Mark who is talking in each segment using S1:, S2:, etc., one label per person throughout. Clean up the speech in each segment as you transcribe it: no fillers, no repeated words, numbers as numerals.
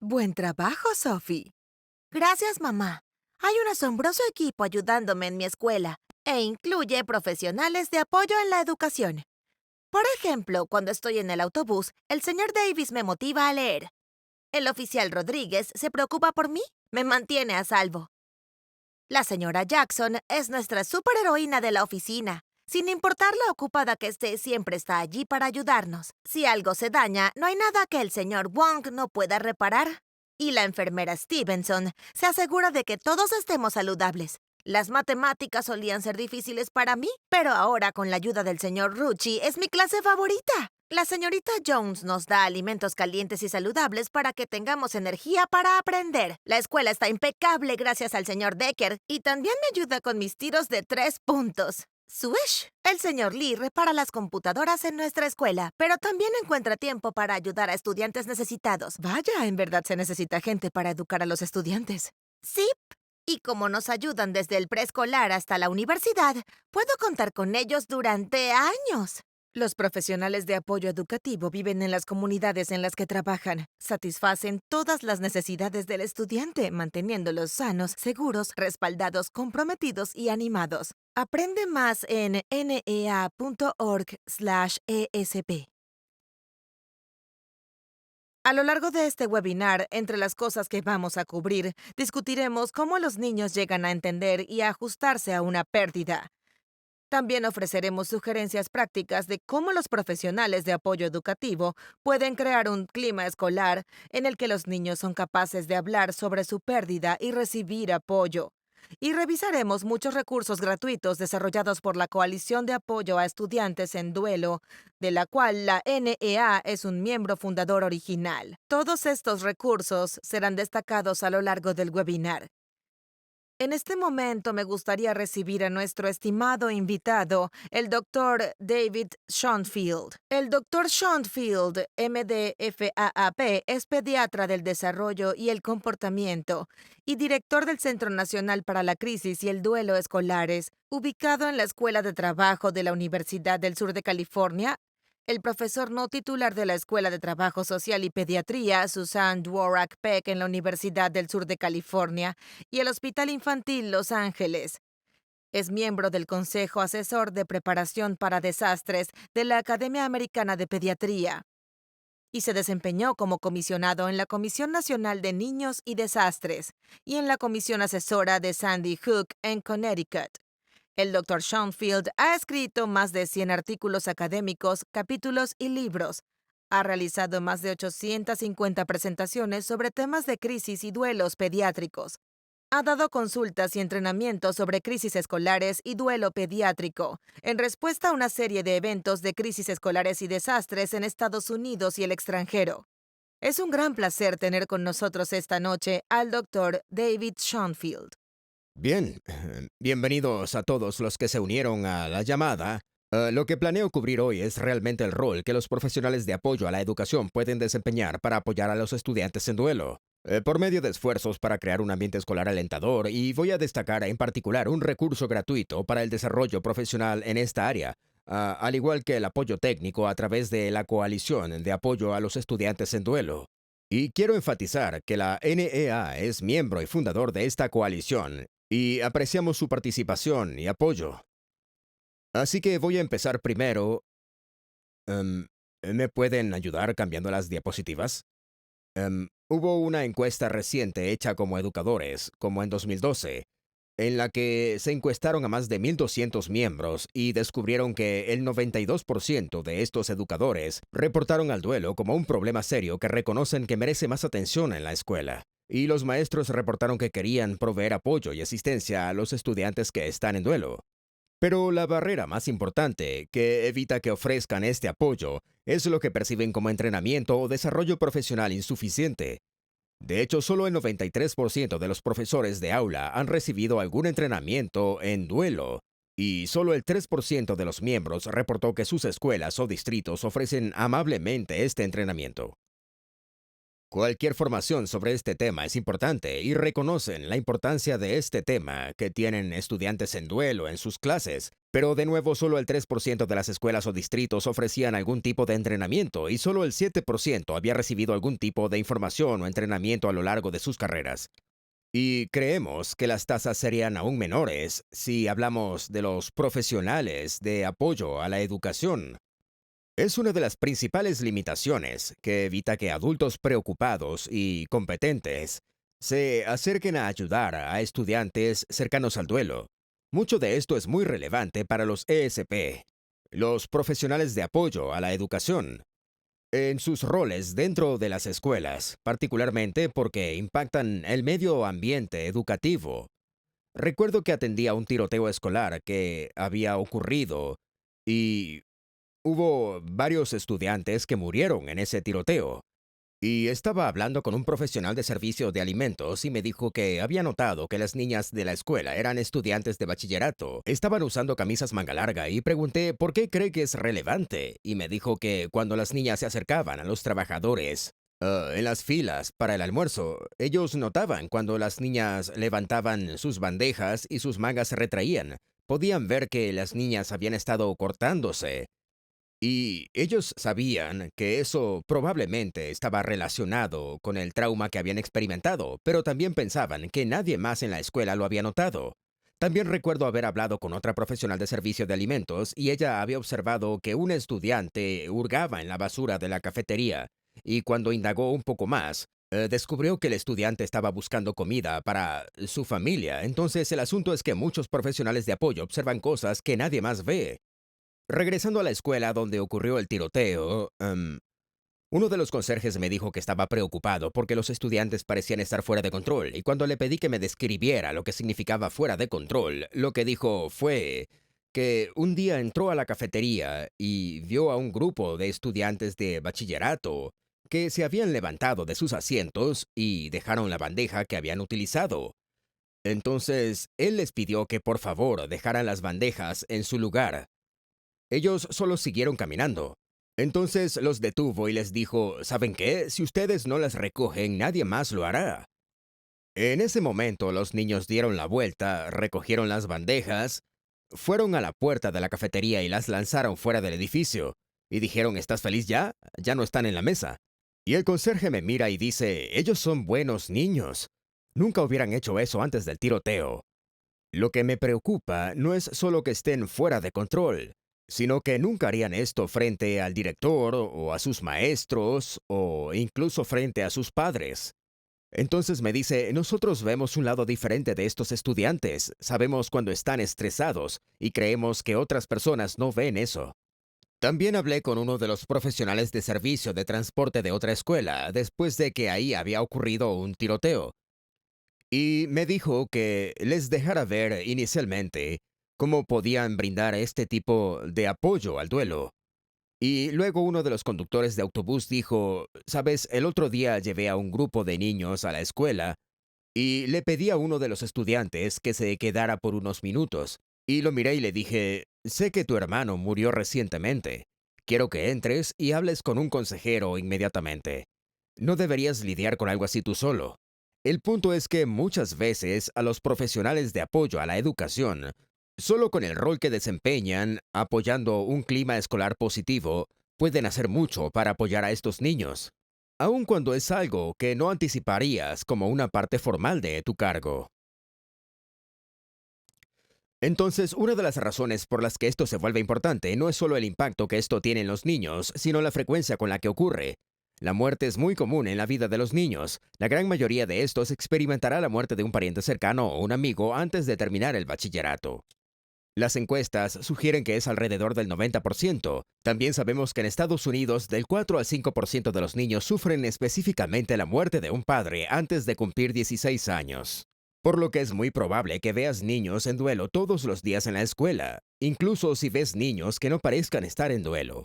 S1: Buen trabajo, Sophie.
S2: Gracias, mamá. Hay un asombroso equipo ayudándome en mi escuela e incluye profesionales de apoyo en la educación. Por ejemplo, cuando estoy en el autobús, el señor Davis me motiva a leer. El oficial Rodríguez se preocupa por mí, me mantiene a salvo. La señora Jackson es nuestra superheroína de la oficina. Sin importar lo ocupada que esté, siempre está allí para ayudarnos. Si algo se daña, no hay nada que el señor Wong no pueda reparar. Y la enfermera Stevenson se asegura de que todos estemos saludables. Las matemáticas solían ser difíciles para mí, pero ahora con la ayuda del señor Rucci es mi clase favorita. La señorita Jones nos da alimentos calientes y saludables para que tengamos energía para aprender. La escuela está impecable gracias al señor Decker y también me ayuda con mis tiros de 3 puntos. Swish. El señor Lee repara las computadoras en nuestra escuela, pero también encuentra tiempo para ayudar a estudiantes necesitados.
S1: Vaya, en verdad se necesita gente para educar a los estudiantes.
S2: Sí. Y como nos ayudan desde el preescolar hasta la universidad, puedo contar con ellos durante años.
S1: Los profesionales de apoyo educativo viven en las comunidades en las que trabajan. Satisfacen todas las necesidades del estudiante, manteniéndolos sanos, seguros, respaldados, comprometidos y animados. Aprende más en nea.org/esp. A lo largo de este webinar, entre las cosas que vamos a cubrir, discutiremos cómo los niños llegan a entender y a ajustarse a una pérdida. También ofreceremos sugerencias prácticas de cómo los profesionales de apoyo educativo pueden crear un clima escolar en el que los niños son capaces de hablar sobre su pérdida y recibir apoyo. Y revisaremos muchos recursos gratuitos desarrollados por la Coalición de Apoyo a Estudiantes en Duelo, de la cual la NEA es un miembro fundador original. Todos estos recursos serán destacados a lo largo del webinar. En este momento me gustaría recibir a nuestro estimado invitado, el Dr. David Schoenfield. El Dr. Schoenfield, MD-FAAP, es pediatra del desarrollo y el comportamiento y director del Centro Nacional para la Crisis y el Duelo Escolares, ubicado en la Escuela de Trabajo de la Universidad del Sur de California. El profesor no titular de la Escuela de Trabajo Social y Pediatría, Susan Dworak Peck, en la Universidad del Sur de California, y el Hospital Infantil Los Ángeles. Es miembro del Consejo Asesor de Preparación para Desastres de la Academia Americana de Pediatría y se desempeñó como comisionado en la Comisión Nacional de Niños y Desastres y en la Comisión Asesora de Sandy Hook en Connecticut. El Dr. Schoenfield ha escrito más de 100 artículos académicos, capítulos y libros. Ha realizado más de 850 presentaciones sobre temas de crisis y duelos pediátricos. Ha dado consultas y entrenamientos sobre crisis escolares y duelo pediátrico, en respuesta a una serie de eventos de crisis escolares y desastres en Estados Unidos y el extranjero. Es un gran placer tener con nosotros esta noche al Dr. David Schoenfield.
S3: Bien, bienvenidos a todos los que se unieron a la llamada. Lo que planeo cubrir hoy es realmente el rol que los profesionales de apoyo a la educación pueden desempeñar para apoyar a los estudiantes en duelo, por medio de esfuerzos para crear un ambiente escolar alentador, y voy a destacar en particular un recurso gratuito para el desarrollo profesional en esta área, al igual que el apoyo técnico a través de la Coalición de Apoyo a los Estudiantes en Duelo. Y quiero enfatizar que la NEA es miembro y fundador de esta coalición, y apreciamos su participación y apoyo. Así que voy a empezar primero. ¿Me pueden ayudar cambiando las diapositivas? Hubo una encuesta reciente hecha como educadores, como en 2012, en la que se encuestaron a más de 1,200 miembros y descubrieron que el 92% de estos educadores reportaron al duelo como un problema serio que reconocen que merece más atención en la escuela. Y los maestros reportaron que querían proveer apoyo y asistencia a los estudiantes que están en duelo. Pero la barrera más importante que evita que ofrezcan este apoyo es lo que perciben como entrenamiento o desarrollo profesional insuficiente. De hecho, solo el 93% de los profesores de aula han recibido algún entrenamiento en duelo, y solo el 3% de los miembros reportó que sus escuelas o distritos ofrecen amablemente este entrenamiento. Cualquier formación sobre este tema es importante y reconocen la importancia de este tema que tienen estudiantes en duelo en sus clases, Pero de nuevo, solo el 3% de las escuelas o distritos ofrecían algún tipo de entrenamiento y solo el 7% había recibido algún tipo de información o entrenamiento a lo largo de sus carreras. Y creemos que las tasas serían aún menores si hablamos de los profesionales de apoyo a la educación. Es una de las principales limitaciones que evita que adultos preocupados y competentes se acerquen a ayudar a estudiantes cercanos al duelo. Mucho de esto es muy relevante para los ESP, los profesionales de apoyo a la educación, en sus roles dentro de las escuelas, particularmente porque impactan el medio ambiente educativo. Recuerdo que atendía un tiroteo escolar que había ocurrido y hubo varios estudiantes que murieron en ese tiroteo. Y estaba hablando con un profesional de servicio de alimentos y me dijo que había notado que las niñas de la escuela eran estudiantes de bachillerato. Estaban usando camisas manga larga y pregunté por qué cree que es relevante. Y me dijo que cuando las niñas se acercaban a los trabajadores, en las filas para el almuerzo, ellos notaban cuando las niñas levantaban sus bandejas y sus mangas se retraían. Podían ver que las niñas habían estado cortándose. Y ellos sabían que eso probablemente estaba relacionado con el trauma que habían experimentado, pero también pensaban que nadie más en la escuela lo había notado. También recuerdo haber hablado con otra profesional de servicio de alimentos y ella había observado que un estudiante hurgaba en la basura de la cafetería y cuando indagó un poco más, descubrió que el estudiante estaba buscando comida para su familia. Entonces el asunto es que muchos profesionales de apoyo observan cosas que nadie más ve. Regresando a la escuela donde ocurrió el tiroteo, uno de los conserjes me dijo que estaba preocupado porque los estudiantes parecían estar fuera de control, y cuando le pedí que me describiera lo que significaba fuera de control, lo que dijo fue que un día entró a la cafetería y vio a un grupo de estudiantes de bachillerato que se habían levantado de sus asientos y dejaron la bandeja que habían utilizado. Entonces, él les pidió que por favor dejaran las bandejas en su lugar. Ellos solo siguieron caminando. Entonces los detuvo y les dijo, ¿saben qué? Si ustedes no las recogen, nadie más lo hará. En ese momento los niños dieron la vuelta, recogieron las bandejas, fueron a la puerta de la cafetería y las lanzaron fuera del edificio. Y dijeron, ¿estás feliz ya? Ya no están en la mesa. Y el conserje me mira y dice, ellos son buenos niños. Nunca hubieran hecho eso antes del tiroteo. Lo que me preocupa no es solo que estén fuera de control, sino que nunca harían esto frente al director o a sus maestros o incluso frente a sus padres. Entonces me dice, nosotros vemos un lado diferente de estos estudiantes, sabemos cuando están estresados y creemos que otras personas no ven eso. También hablé con uno de los profesionales de servicio de transporte de otra escuela después de que ahí había ocurrido un tiroteo. Y me dijo que les dejara ver inicialmente cómo podían brindar este tipo de apoyo al duelo. Y luego uno de los conductores de autobús dijo, sabes, el otro día llevé a un grupo de niños a la escuela y le pedí a uno de los estudiantes que se quedara por unos minutos. Y lo miré y le dije, sé que tu hermano murió recientemente. Quiero que entres y hables con un consejero inmediatamente. No deberías lidiar con algo así tú solo. El punto es que muchas veces a los profesionales de apoyo a la educación, solo con el rol que desempeñan apoyando un clima escolar positivo, pueden hacer mucho para apoyar a estos niños, aun cuando es algo que no anticiparías como una parte formal de tu cargo. Entonces, una de las razones por las que esto se vuelve importante no es solo el impacto que esto tiene en los niños, sino la frecuencia con la que ocurre. La muerte es muy común en la vida de los niños. La gran mayoría de estos experimentará la muerte de un pariente cercano o un amigo antes de terminar el bachillerato. Las encuestas sugieren que es alrededor del 90%. También sabemos que en Estados Unidos del 4 al 5% de los niños sufren específicamente la muerte de un padre antes de cumplir 16 años. Por lo que es muy probable que veas niños en duelo todos los días en la escuela, incluso si ves niños que no parezcan estar en duelo.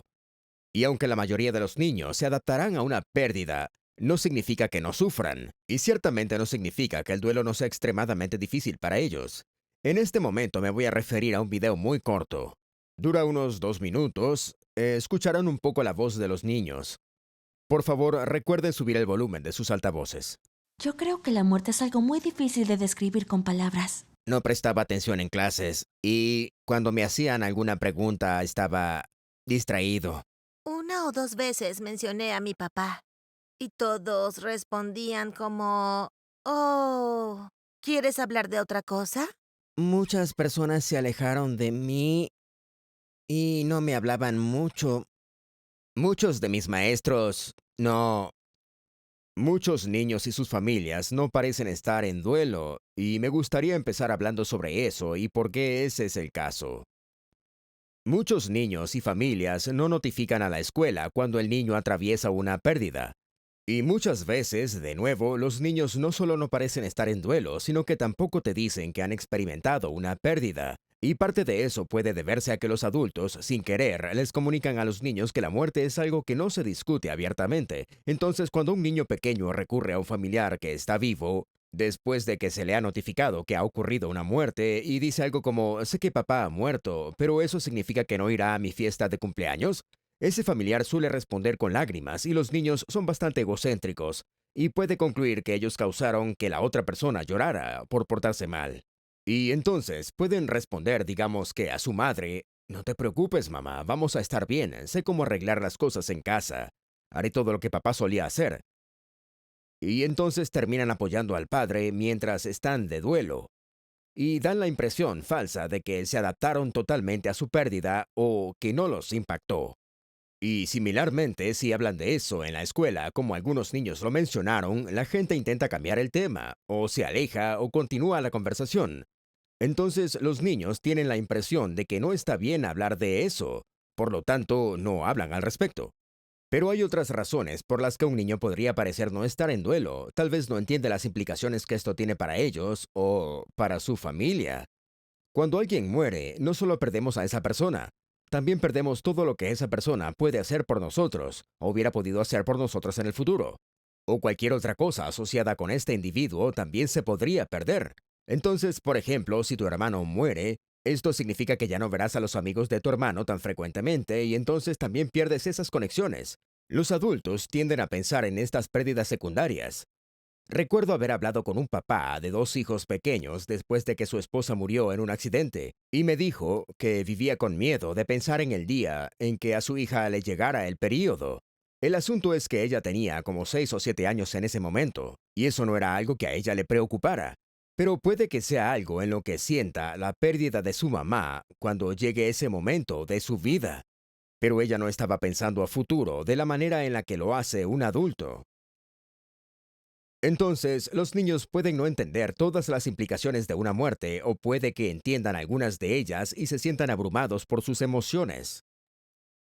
S3: Y aunque la mayoría de los niños se adaptarán a una pérdida, no significa que no sufran, y ciertamente no significa que el duelo no sea extremadamente difícil para ellos. En este momento me voy a referir a un video muy corto. Dura unos 2 minutos. Escucharán un poco la voz de los niños. Por favor, recuerden subir el volumen de sus altavoces.
S4: Yo creo que la muerte es algo muy difícil de describir con palabras.
S3: no prestaba atención en clases y cuando me hacían alguna pregunta estaba distraído.
S2: 1 o 2 veces mencioné a mi papá y todos respondían como, oh, ¿quieres hablar de otra cosa?
S3: Muchas personas se alejaron de mí y no me hablaban mucho. Muchos de mis maestros no. Muchos niños y sus familias no parecen estar en duelo, y me gustaría empezar hablando sobre eso y por qué ese es el caso. Muchos niños y familias no notifican a la escuela cuando el niño atraviesa una pérdida. Y muchas veces, de nuevo, los niños no solo no parecen estar en duelo, sino que tampoco te dicen que han experimentado una pérdida. Y parte de eso puede deberse a que los adultos, sin querer, les comunican a los niños que la muerte es algo que no se discute abiertamente. Entonces, cuando un niño pequeño recurre a un familiar que está vivo, después de que se le ha notificado que ha ocurrido una muerte, y dice algo como, sé que papá ha muerto, pero eso significa que no irá a mi fiesta de cumpleaños, ese familiar suele responder con lágrimas y los niños son bastante egocéntricos y puede concluir que ellos causaron que la otra persona llorara por portarse mal. Y entonces pueden responder, digamos que a su madre, no te preocupes mamá, vamos a estar bien, sé cómo arreglar las cosas en casa, haré todo lo que papá solía hacer. Y entonces terminan apoyando al padre mientras están de duelo y dan la impresión falsa de que se adaptaron totalmente a su pérdida o que no los impactó. Y similarmente, si hablan de eso en la escuela, como algunos niños lo mencionaron, la gente intenta cambiar el tema, o se aleja o continúa la conversación. Entonces, los niños tienen la impresión de que no está bien hablar de eso, por lo tanto, no hablan al respecto. Pero hay otras razones por las que un niño podría parecer no estar en duelo, tal vez no entiende las implicaciones que esto tiene para ellos o para su familia. Cuando alguien muere, no solo perdemos a esa persona, también perdemos todo lo que esa persona puede hacer por nosotros, o hubiera podido hacer por nosotros en el futuro. O cualquier otra cosa asociada con este individuo también se podría perder. Entonces, por ejemplo, si tu hermano muere, esto significa que ya no verás a los amigos de tu hermano tan frecuentemente y entonces también pierdes esas conexiones. Los adultos tienden a pensar en estas pérdidas secundarias. Recuerdo haber hablado con un papá de 2 hijos pequeños después de que su esposa murió en un accidente, y me dijo que vivía con miedo de pensar en el día en que a su hija le llegara el período. El asunto es que ella tenía como 6 o 7 años en ese momento, y eso no era algo que a ella le preocupara. Pero puede que sea algo en lo que sienta la pérdida de su mamá cuando llegue ese momento de su vida. Pero ella no estaba pensando a futuro de la manera en la que lo hace un adulto. Entonces, los niños pueden no entender todas las implicaciones de una muerte o puede que entiendan algunas de ellas y se sientan abrumados por sus emociones.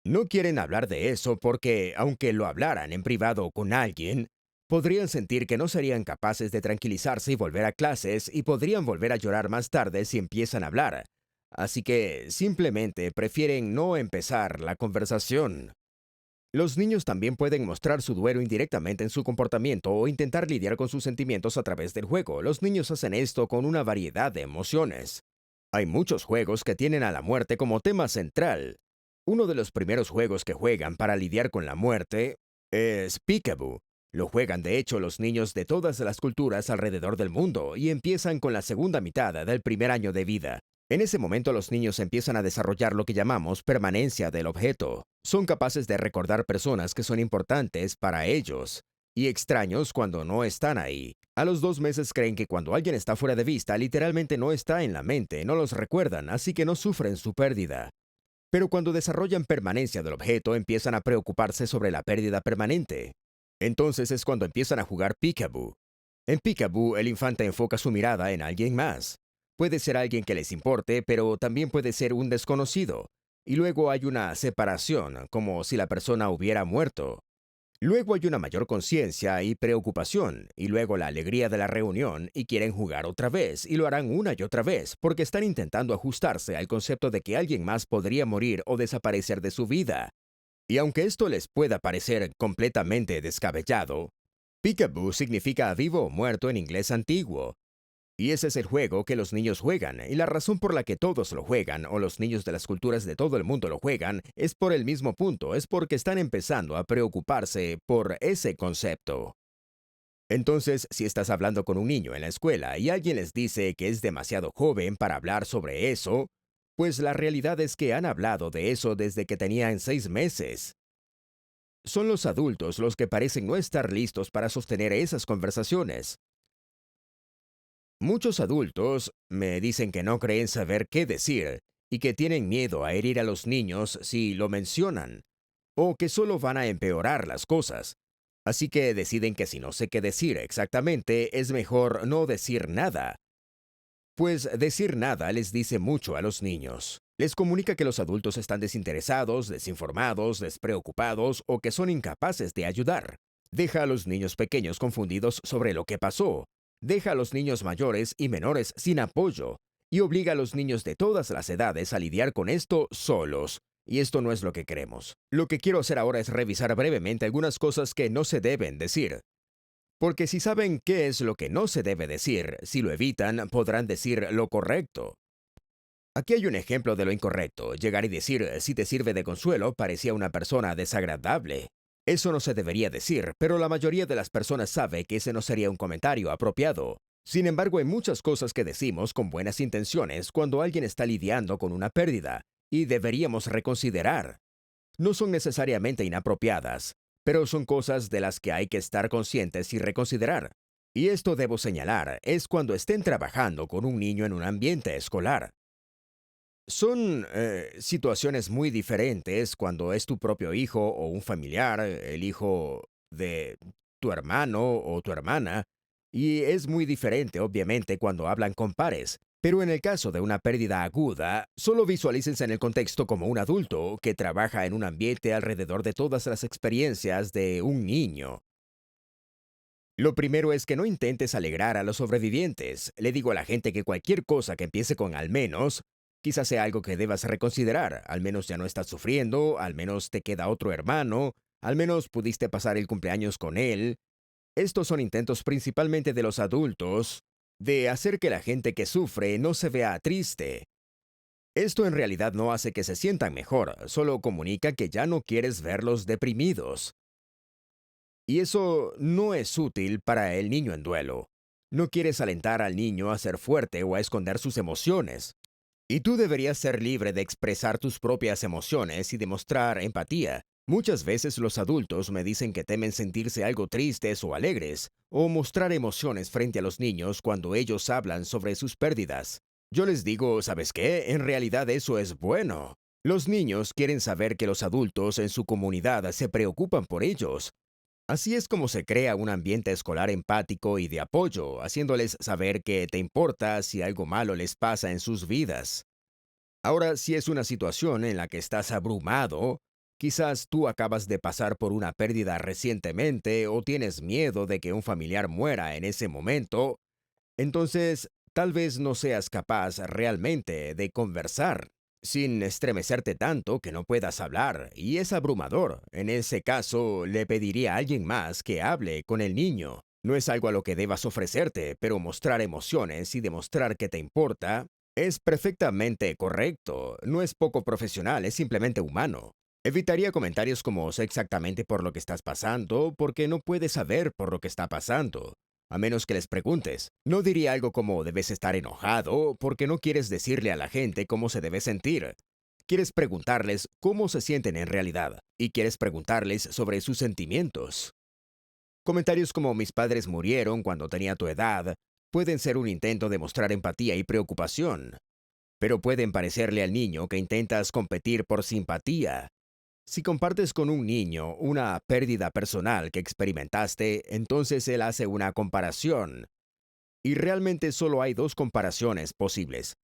S3: No quieren hablar de eso porque, aunque lo hablaran en privado con alguien, podrían sentir que no serían capaces de tranquilizarse y volver a clases y podrían volver a llorar más tarde si empiezan a hablar. Así que simplemente prefieren no empezar la conversación. Los niños también pueden mostrar su duelo indirectamente en su comportamiento o intentar lidiar con sus sentimientos a través del juego. Los niños hacen esto con una variedad de emociones. Hay muchos juegos que tienen a la muerte como tema central. Uno de los primeros juegos que juegan para lidiar con la muerte es Peekaboo. Lo juegan de hecho los niños de todas las culturas alrededor del mundo y empiezan con la segunda mitad del primer año de vida. En ese momento los niños empiezan a desarrollar lo que llamamos permanencia del objeto. Son capaces de recordar personas que son importantes para ellos y extraños cuando no están ahí. A los 2 meses creen que cuando alguien está fuera de vista, literalmente no está en la mente, no los recuerdan, así que no sufren su pérdida. Pero cuando desarrollan permanencia del objeto, empiezan a preocuparse sobre la pérdida permanente. Entonces es cuando empiezan a jugar Peekaboo. En Peekaboo, el infante enfoca su mirada en alguien más. Puede ser alguien que les importe, pero también puede ser un desconocido. Y luego hay una separación, como si la persona hubiera muerto. Luego hay una mayor conciencia y preocupación, y luego la alegría de la reunión, y quieren jugar otra vez, y lo harán una y otra vez, porque están intentando ajustarse al concepto de que alguien más podría morir o desaparecer de su vida. Y aunque esto les pueda parecer completamente descabellado, Peekaboo significa vivo o muerto en inglés antiguo. Y ese es el juego que los niños juegan, y la razón por la que todos lo juegan, o los niños de las culturas de todo el mundo lo juegan, es por el mismo punto, es porque están empezando a preocuparse por ese concepto. Entonces, si estás hablando con un niño en la escuela y alguien les dice que es demasiado joven para hablar sobre eso, pues la realidad es que han hablado de eso desde que tenían 6 meses. Son los adultos los que parecen no estar listos para sostener esas conversaciones. Muchos adultos me dicen que no creen saber qué decir y que tienen miedo a herir a los niños si lo mencionan, o que solo van a empeorar las cosas. Así que deciden que si no sé qué decir exactamente, es mejor no decir nada. Pues decir nada les dice mucho a los niños. Les comunica que los adultos están desinteresados, desinformados, despreocupados o que son incapaces de ayudar. Deja a los niños pequeños confundidos sobre lo que pasó. Deja a los niños mayores y menores sin apoyo. Y obliga a los niños de todas las edades a lidiar con esto solos. Y esto no es lo que queremos. Lo que quiero hacer ahora es revisar brevemente algunas cosas que no se deben decir. Porque si saben qué es lo que no se debe decir, si lo evitan, podrán decir lo correcto. Aquí hay un ejemplo de lo incorrecto. Llegar y decir, si te sirve de consuelo, parecía una persona desagradable. Eso no se debería decir, pero la mayoría de las personas sabe que ese no sería un comentario apropiado. Sin embargo, hay muchas cosas que decimos con buenas intenciones cuando alguien está lidiando con una pérdida, y deberíamos reconsiderar. No son necesariamente inapropiadas, pero son cosas de las que hay que estar conscientes y reconsiderar. Y esto debo señalar, es cuando estén trabajando con un niño en un ambiente escolar. Son situaciones muy diferentes cuando es tu propio hijo o un familiar, el hijo de tu hermano o tu hermana, y es muy diferente, obviamente, cuando hablan con pares. Pero en el caso de una pérdida aguda, solo visualícense en el contexto como un adulto que trabaja en un ambiente alrededor de todas las experiencias de un niño. Lo primero es que no intentes alegrar a los sobrevivientes. Le digo a la gente que cualquier cosa que empiece con al menos, quizás sea algo que debas reconsiderar. Al menos ya no estás sufriendo, al menos te queda otro hermano, al menos pudiste pasar el cumpleaños con él. Estos son intentos principalmente de los adultos de hacer que la gente que sufre no se vea triste. Esto en realidad no hace que se sientan mejor, solo comunica que ya no quieres verlos deprimidos. Y eso no es útil para el niño en duelo. No quieres alentar al niño a ser fuerte o a esconder sus emociones. Y tú deberías ser libre de expresar tus propias emociones y demostrar empatía. Muchas veces los adultos me dicen que temen sentirse algo tristes o alegres, o mostrar emociones frente a los niños cuando ellos hablan sobre sus pérdidas. Yo les digo, ¿sabes qué? En realidad eso es bueno. Los niños quieren saber que los adultos en su comunidad se preocupan por ellos. Así es como se crea un ambiente escolar empático y de apoyo, haciéndoles saber que te importa si algo malo les pasa en sus vidas. Ahora, si es una situación en la que estás abrumado, quizás tú acabas de pasar por una pérdida recientemente o tienes miedo de que un familiar muera en ese momento, entonces tal vez no seas capaz realmente de conversar sin estremecerte tanto que no puedas hablar, y es abrumador. En ese caso, le pediría a alguien más que hable con el niño. No es algo a lo que debas ofrecerte, pero mostrar emociones y demostrar que te importa es perfectamente correcto. No es poco profesional, es simplemente humano. Evitaría comentarios como sé exactamente por lo que estás pasando, porque no puedes saber por lo que está pasando, a menos que les preguntes. No diría algo como debes estar enojado, porque no quieres decirle a la gente cómo se debe sentir. Quieres preguntarles cómo se sienten en realidad, y quieres preguntarles sobre sus sentimientos. Comentarios como mis padres murieron cuando tenía tu edad pueden ser un intento de mostrar empatía y preocupación, pero pueden parecerle al niño que intentas competir por simpatía. Si compartes con un niño una pérdida personal que experimentaste, entonces él hace una comparación. Y realmente solo hay dos comparaciones posibles.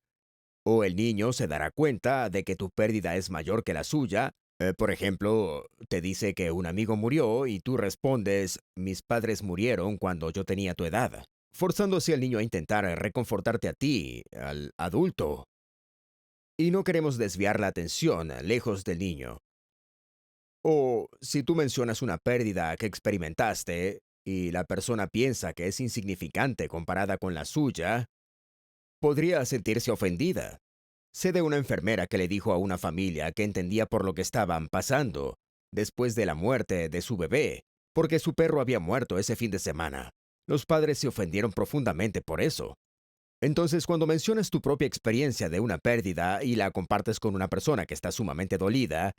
S3: O el niño se dará cuenta de que tu pérdida es mayor que la suya. Por ejemplo, te dice que un amigo murió y tú respondes, mis padres murieron cuando yo tenía tu edad, forzando así al niño a intentar reconfortarte a ti, al adulto. Y no queremos desviar la atención lejos del niño. O si tú mencionas una pérdida que experimentaste y la persona piensa que es insignificante comparada con la suya, podría sentirse ofendida. Sé de una enfermera que le dijo a una familia que entendía por lo que estaban pasando después de la muerte de su bebé, porque su perro había muerto ese fin de semana. Los padres se ofendieron profundamente por eso. Entonces, cuando mencionas tu propia experiencia de una pérdida y la compartes con una persona que está sumamente dolida,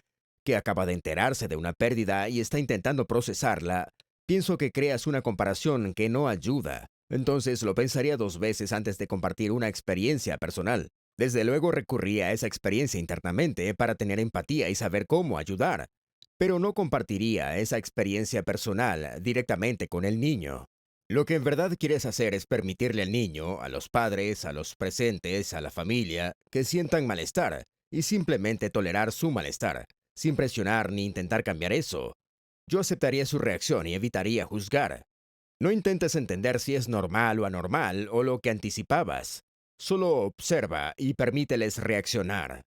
S3: que acaba de enterarse de una pérdida y está intentando procesarla, pienso que creas una comparación que no ayuda. Entonces lo pensaría 2 veces antes de compartir una experiencia personal. Desde luego recurría a esa experiencia internamente para tener empatía y saber cómo ayudar, pero no compartiría esa experiencia personal directamente con el niño. Lo que en verdad quieres hacer es permitirle al niño, a los padres, a los presentes, a la familia, que sientan malestar y simplemente tolerar su malestar, sin presionar ni intentar cambiar eso. Yo aceptaría su reacción y evitaría juzgar. No intentes entender si es normal o anormal o lo que anticipabas. Solo observa y permíteles reaccionar.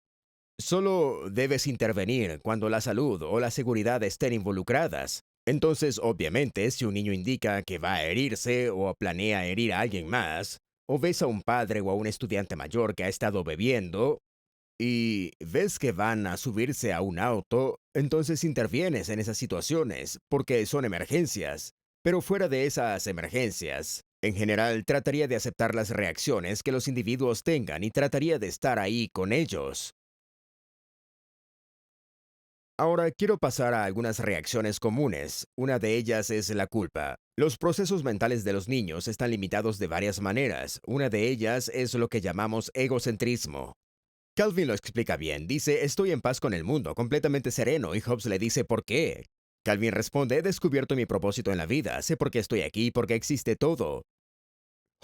S3: Solo debes intervenir cuando la salud o la seguridad estén involucradas. Entonces, obviamente, si un niño indica que va a herirse o planea herir a alguien más, o ves a un padre o a un estudiante mayor que ha estado bebiendo, y ves que van a subirse a un auto, entonces intervienes en esas situaciones, porque son emergencias. Pero fuera de esas emergencias, en general trataría de aceptar las reacciones que los individuos tengan y trataría de estar ahí con ellos. Ahora quiero pasar a algunas reacciones comunes. Una de ellas es la culpa. Los procesos mentales de los niños están limitados de varias maneras. Una de ellas es lo que llamamos egocentrismo. Calvin lo explica bien. Dice, estoy en paz con el mundo, completamente sereno, y Hobbes le dice, ¿por qué? Calvin responde, he descubierto mi propósito en la vida, sé por qué estoy aquí y por qué existe todo.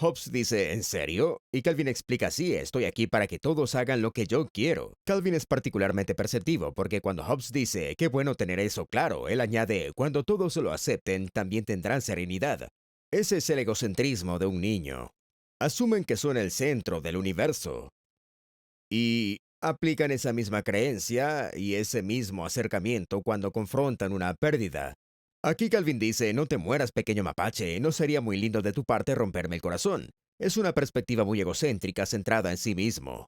S3: Hobbes dice, ¿en serio? Y Calvin explica, sí, estoy aquí para que todos hagan lo que yo quiero. Calvin es particularmente perceptivo porque cuando Hobbes dice, qué bueno tener eso claro, él añade, cuando todos lo acepten, también tendrán serenidad. Ese es el egocentrismo de un niño. Asumen que son el centro del universo. Y aplican esa misma creencia y ese mismo acercamiento cuando confrontan una pérdida. Aquí Calvin dice, no te mueras, pequeño mapache, no sería muy lindo de tu parte romperme el corazón. Es una perspectiva muy egocéntrica centrada en sí mismo.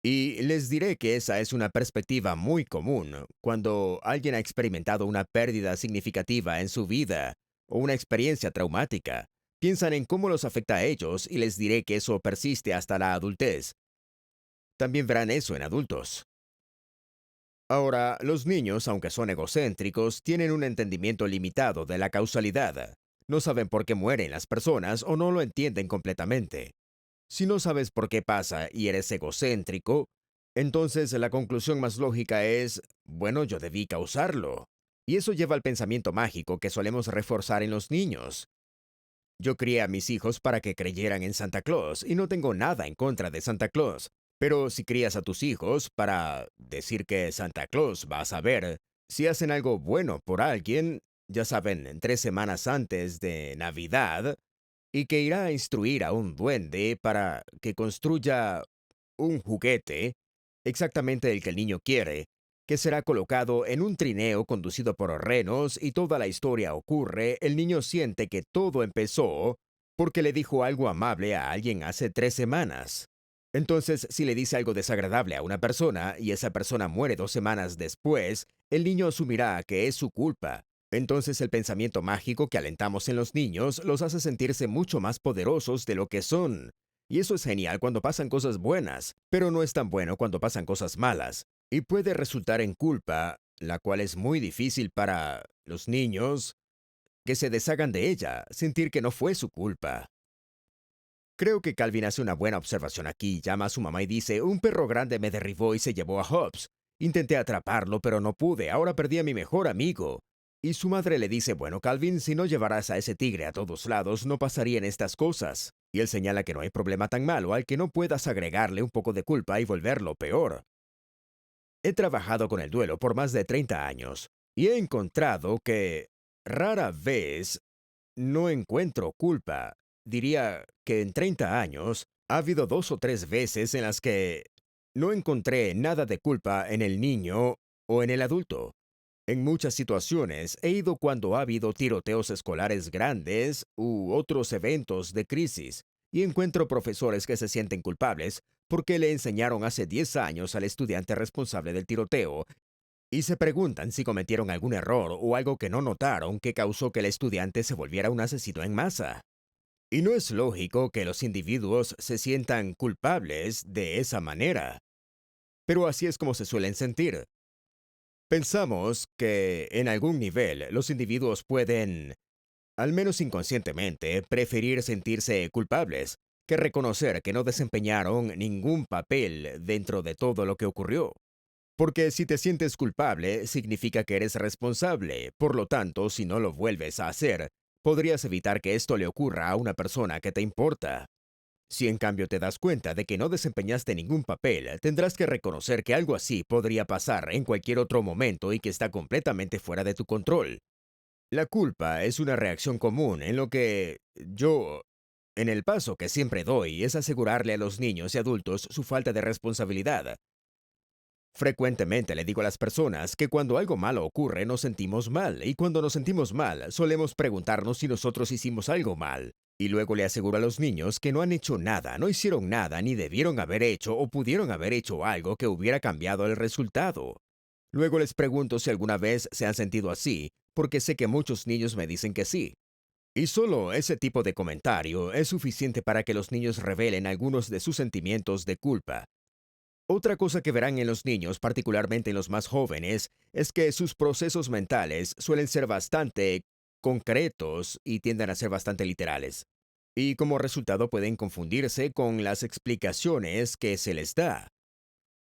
S3: Y les diré que esa es una perspectiva muy común cuando alguien ha experimentado una pérdida significativa en su vida o una experiencia traumática. Piensan en cómo los afecta a ellos y les diré que eso persiste hasta la adultez. También verán eso en adultos. Ahora, los niños, aunque son egocéntricos, tienen un entendimiento limitado de la causalidad. No saben por qué mueren las personas o no lo entienden completamente. Si no sabes por qué pasa y eres egocéntrico, entonces la conclusión más lógica es, bueno, yo debí causarlo. Y eso lleva al pensamiento mágico que solemos reforzar en los niños. Yo crié a mis hijos para que creyeran en Santa Claus y no tengo nada en contra de Santa Claus. Pero si crías a tus hijos para decir que Santa Claus va a saber si hacen algo bueno por alguien, ya saben, 3 semanas antes de Navidad, y que irá a instruir a un duende para que construya un juguete, exactamente el que el niño quiere, que será colocado en un trineo conducido por renos y toda la historia ocurre, el niño siente que todo empezó porque le dijo algo amable a alguien hace 3 semanas. Entonces, si le dice algo desagradable a una persona y esa persona muere 2 semanas después, el niño asumirá que es su culpa. Entonces el pensamiento mágico que alentamos en los niños los hace sentirse mucho más poderosos de lo que son. Y eso es genial cuando pasan cosas buenas, pero no es tan bueno cuando pasan cosas malas. Y puede resultar en culpa, la cual es muy difícil para los niños que se deshagan de ella, sentir que no fue su culpa. Creo que Calvin hace una buena observación aquí. Llama a su mamá y dice, un perro grande me derribó y se llevó a Hobbes. Intenté atraparlo, pero no pude. Ahora perdí a mi mejor amigo. Y su madre le dice, bueno, Calvin, si no llevaras a ese tigre a todos lados, no pasarían estas cosas. Y él señala que no hay problema tan malo al que no puedas agregarle un poco de culpa y volverlo peor. He trabajado con el duelo por más de 30 años y he encontrado que rara vez no encuentro culpa. Diría que en 30 años ha habido 2 o 3 veces en las que no encontré nada de culpa en el niño o en el adulto. En muchas situaciones he ido cuando ha habido tiroteos escolares grandes u otros eventos de crisis y encuentro profesores que se sienten culpables porque le enseñaron hace 10 años al estudiante responsable del tiroteo y se preguntan si cometieron algún error o algo que no notaron que causó que el estudiante se volviera un asesino en masa. Y no es lógico que los individuos se sientan culpables de esa manera. Pero así es como se suelen sentir. Pensamos que en algún nivel los individuos pueden, al menos inconscientemente, preferir sentirse culpables que reconocer que no desempeñaron ningún papel dentro de todo lo que ocurrió. Porque si te sientes culpable, significa que eres responsable. Por lo tanto, si no lo vuelves a hacer, podrías evitar que esto le ocurra a una persona que te importa. Si en cambio te das cuenta de que no desempeñaste ningún papel, tendrás que reconocer que algo así podría pasar en cualquier otro momento y que está completamente fuera de tu control. La culpa es una reacción común en lo que en el paso que siempre doy, es asegurarle a los niños y adultos su falta de responsabilidad. Frecuentemente le digo a las personas que cuando algo malo ocurre nos sentimos mal, y cuando nos sentimos mal solemos preguntarnos si nosotros hicimos algo mal. Y luego le aseguro a los niños que no han hecho nada, no hicieron nada, ni debieron haber hecho o pudieron haber hecho algo que hubiera cambiado el resultado. Luego les pregunto si alguna vez se han sentido así, porque sé que muchos niños me dicen que sí. Y solo ese tipo de comentario es suficiente para que los niños revelen algunos de sus sentimientos de culpa. Otra cosa que verán en los niños, particularmente en los más jóvenes, es que sus procesos mentales suelen ser bastante concretos y tienden a ser bastante literales. Y como resultado pueden confundirse con las explicaciones que se les da.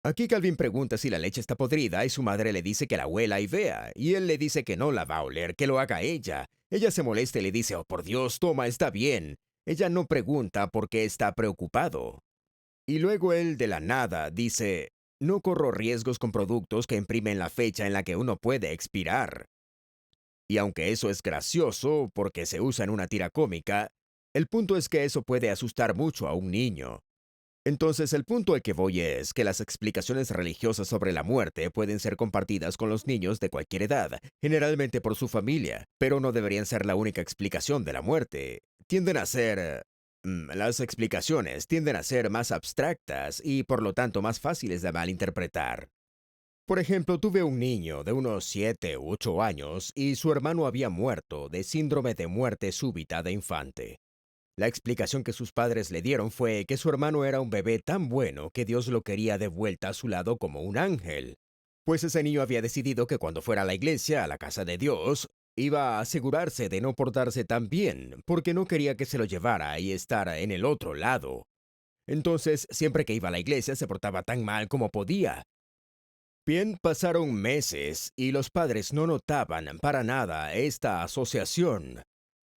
S3: Aquí Calvin pregunta si la leche está podrida y su madre le dice que la huela y vea, y él le dice que no la va a oler, que lo haga ella. Ella se molesta y le dice, oh por Dios, toma, está bien. Ella no pregunta por qué está preocupado. Y luego él de la nada dice, no corro riesgos con productos que imprimen la fecha en la que uno puede expirar. Y aunque eso es gracioso porque se usa en una tira cómica, el punto es que eso puede asustar mucho a un niño. Entonces el punto al que voy es que las explicaciones religiosas sobre la muerte pueden ser compartidas con los niños de cualquier edad, generalmente por su familia, pero no deberían ser la única explicación de la muerte. Las explicaciones tienden a ser más abstractas y por lo tanto más fáciles de malinterpretar. Por ejemplo, tuve un niño de unos 7 u 8 años y su hermano había muerto de síndrome de muerte súbita de infante. La explicación que sus padres le dieron fue que su hermano era un bebé tan bueno que Dios lo quería de vuelta a su lado como un ángel. Pues ese niño había decidido que cuando fuera a la iglesia, a la casa de Dios, iba a asegurarse de no portarse tan bien, porque no quería que se lo llevara y estar en el otro lado. Entonces, siempre que iba a la iglesia se portaba tan mal como podía. Bien, pasaron meses y los padres no notaban para nada esta asociación,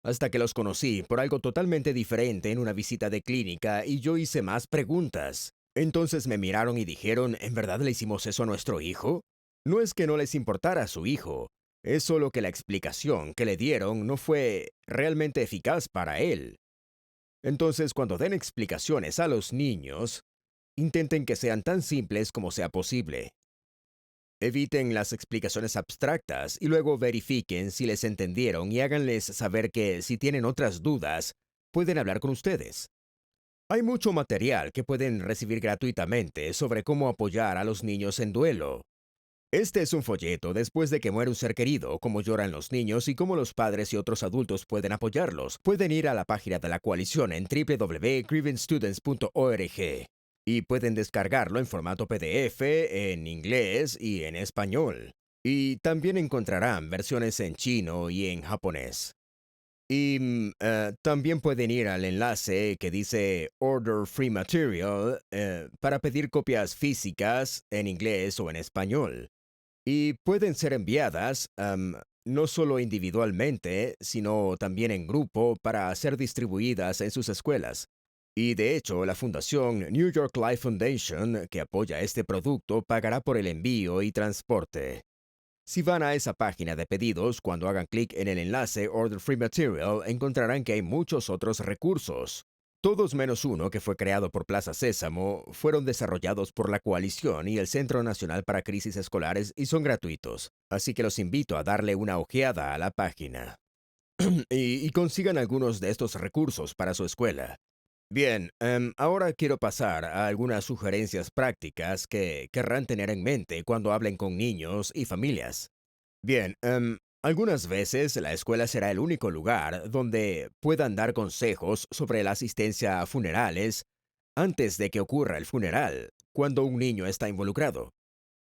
S3: hasta que los conocí por algo totalmente diferente en una visita de clínica y yo hice más preguntas. Entonces me miraron y dijeron, ¿en verdad le hicimos eso a nuestro hijo? No es que no les importara a su hijo, es solo que la explicación que le dieron no fue realmente eficaz para él. Entonces, cuando den explicaciones a los niños, intenten que sean tan simples como sea posible. Eviten las explicaciones abstractas y luego verifiquen si les entendieron y háganles saber que si tienen otras dudas, pueden hablar con ustedes. Hay mucho material que pueden recibir gratuitamente sobre cómo apoyar a los niños en duelo. Este es un folleto después de que muere un ser querido, cómo lloran los niños y cómo los padres y otros adultos pueden apoyarlos. Pueden ir a la página de la coalición en www.grievancestudents.org y pueden descargarlo en formato PDF, en inglés y en español. Y también encontrarán versiones en chino y en japonés. Y también pueden ir al enlace que dice Order Free Material para pedir copias físicas en inglés o en español. Y pueden ser enviadas no solo individualmente, sino también en grupo para ser distribuidas en sus escuelas. Y de hecho, la fundación New York Life Foundation, que apoya este producto, pagará por el envío y transporte. Si van a esa página de pedidos, cuando hagan clic en el enlace Order Free Material, encontrarán que hay muchos otros recursos. Todos menos uno que fue creado por Plaza Sésamo fueron desarrollados por la Coalición y el Centro Nacional para Crisis Escolares y son gratuitos. Así que los invito a darle una ojeada a la página. y consigan algunos de estos recursos para su escuela. Bien, ahora quiero pasar a algunas sugerencias prácticas que querrán tener en mente cuando hablen con niños y familias. Bien, Algunas veces la escuela será el único lugar donde puedan dar consejos sobre la asistencia a funerales antes de que ocurra el funeral, cuando un niño está involucrado.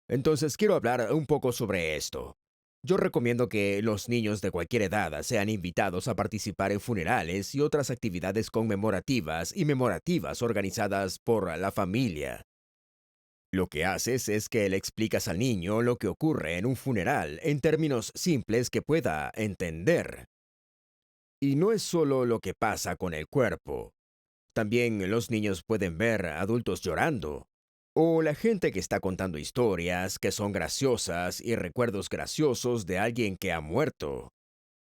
S3: Entonces quiero hablar un poco sobre esto. Yo recomiendo que los niños de cualquier edad sean invitados a participar en funerales y otras actividades conmemorativas y memorativas organizadas por la familia. Lo que haces es que le explicas al niño lo que ocurre en un funeral en términos simples que pueda entender. Y no es solo lo que pasa con el cuerpo. También los niños pueden ver a adultos llorando, o la gente que está contando historias que son graciosas y recuerdos graciosos de alguien que ha muerto.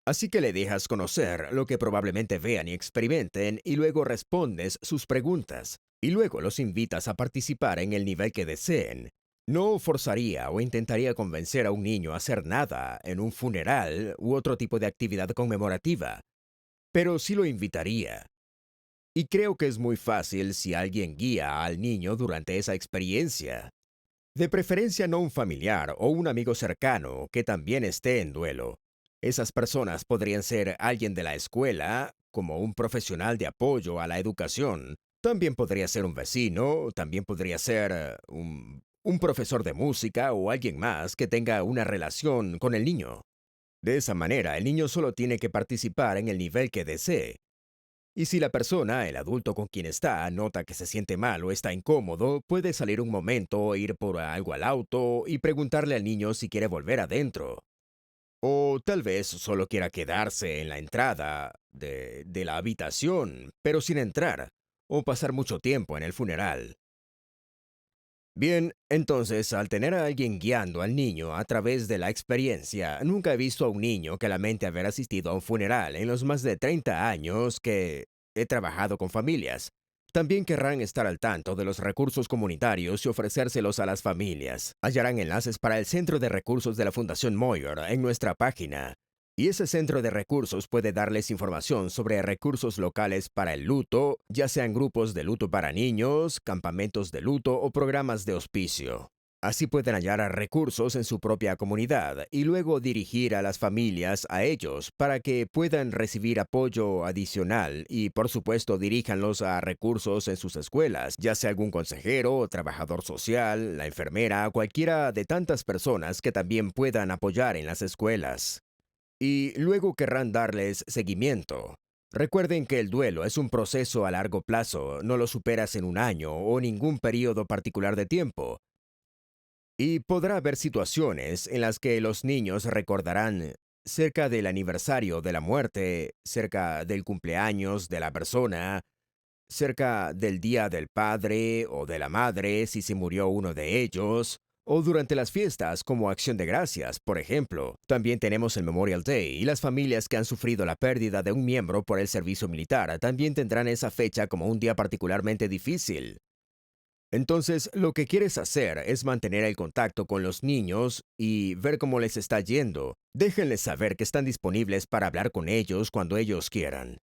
S3: Así que le dejas conocer lo que probablemente vean y experimenten y luego respondes sus preguntas. Y luego los invitas a participar en el nivel que deseen. No forzaría o intentaría convencer a un niño a hacer nada en un funeral u otro tipo de actividad conmemorativa, pero sí lo invitaría. Y creo que es muy fácil si alguien guía al niño durante esa experiencia. De preferencia no un familiar o un amigo cercano que también esté en duelo. Esas personas podrían ser alguien de la escuela, como un profesional de apoyo a la educación. También podría ser un vecino, también podría ser un profesor de música o alguien más que tenga una relación con el niño. De esa manera, el niño solo tiene que participar en el nivel que desee. Y si la persona, el adulto con quien está, nota que se siente mal o está incómodo, puede salir un momento, ir por algo al auto y preguntarle al niño si quiere volver adentro. O tal vez solo quiera quedarse en la entrada de la habitación, pero sin entrar, o pasar mucho tiempo en el funeral. Bien, entonces, al tener a alguien guiando al niño a través de la experiencia, nunca he visto a un niño que lamente haber asistido a un funeral en los más de 30 años que he trabajado con familias. También querrán estar al tanto de los recursos comunitarios y ofrecérselos a las familias. Hallarán enlaces para el Centro de Recursos de la Fundación Moyer en nuestra página. Y ese centro de recursos puede darles información sobre recursos locales para el luto, ya sean grupos de luto para niños, campamentos de luto o programas de hospicio. Así pueden hallar recursos en su propia comunidad y luego dirigir a las familias a ellos para que puedan recibir apoyo adicional y, por supuesto, diríjanlos a recursos en sus escuelas, ya sea algún consejero, trabajador social, la enfermera, cualquiera de tantas personas que también puedan apoyar en las escuelas. Y luego querrán darles seguimiento. Recuerden que el duelo es un proceso a largo plazo, no lo superas en un año o ningún periodo particular de tiempo. Y podrá haber situaciones en las que los niños recordarán cerca del aniversario de la muerte, cerca del cumpleaños de la persona, cerca del día del padre o de la madre si se murió uno de ellos, o durante las fiestas como acción de gracias, por ejemplo. También tenemos el Memorial Day y las familias que han sufrido la pérdida de un miembro por el servicio militar también tendrán esa fecha como un día particularmente difícil. Entonces, lo que quieres hacer es mantener el contacto con los niños y ver cómo les está yendo. Déjenles saber que están disponibles para hablar con ellos cuando ellos quieran.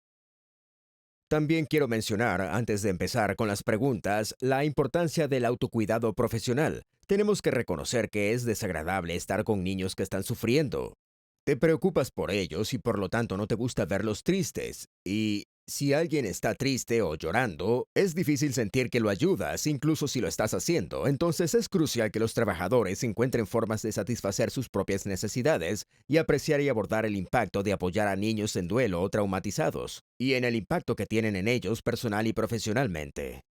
S3: También quiero mencionar, antes de empezar con las preguntas, la importancia del autocuidado profesional. Tenemos que reconocer que es desagradable estar con niños que están sufriendo. Te preocupas por ellos y por lo tanto no te gusta verlos tristes. Y si alguien está triste o llorando, es difícil sentir que lo ayudas, incluso si lo estás haciendo. Entonces es crucial que los trabajadores encuentren formas de satisfacer sus propias necesidades y apreciar y abordar el impacto de apoyar a niños en duelo o traumatizados, y en el impacto que tienen en ellos personal y profesionalmente.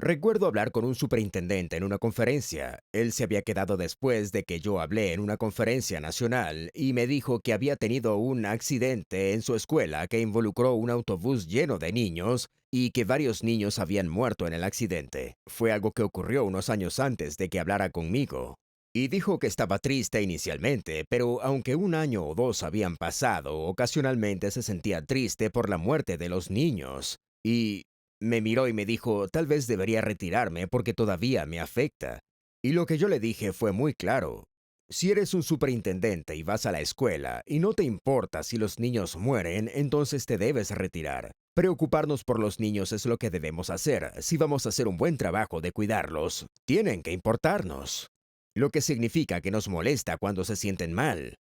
S3: Recuerdo hablar con un superintendente en una conferencia. Él se había quedado después de que yo hablé en una conferencia nacional y me dijo que había tenido un accidente en su escuela que involucró un autobús lleno de niños y que varios niños habían muerto en el accidente. Fue algo que ocurrió unos años antes de que hablara conmigo. Y dijo que estaba triste inicialmente, pero aunque un año o dos habían pasado, ocasionalmente se sentía triste por la muerte de los niños. Y me miró y me dijo, tal vez debería retirarme porque todavía me afecta. Y lo que yo le dije fue muy claro. Si eres un superintendente y vas a la escuela y no te importa si los niños mueren, entonces te debes retirar. Preocuparnos por los niños es lo que debemos hacer. Si vamos a hacer un buen trabajo de cuidarlos, tienen que importarnos. Lo que significa que nos molesta cuando se sienten mal.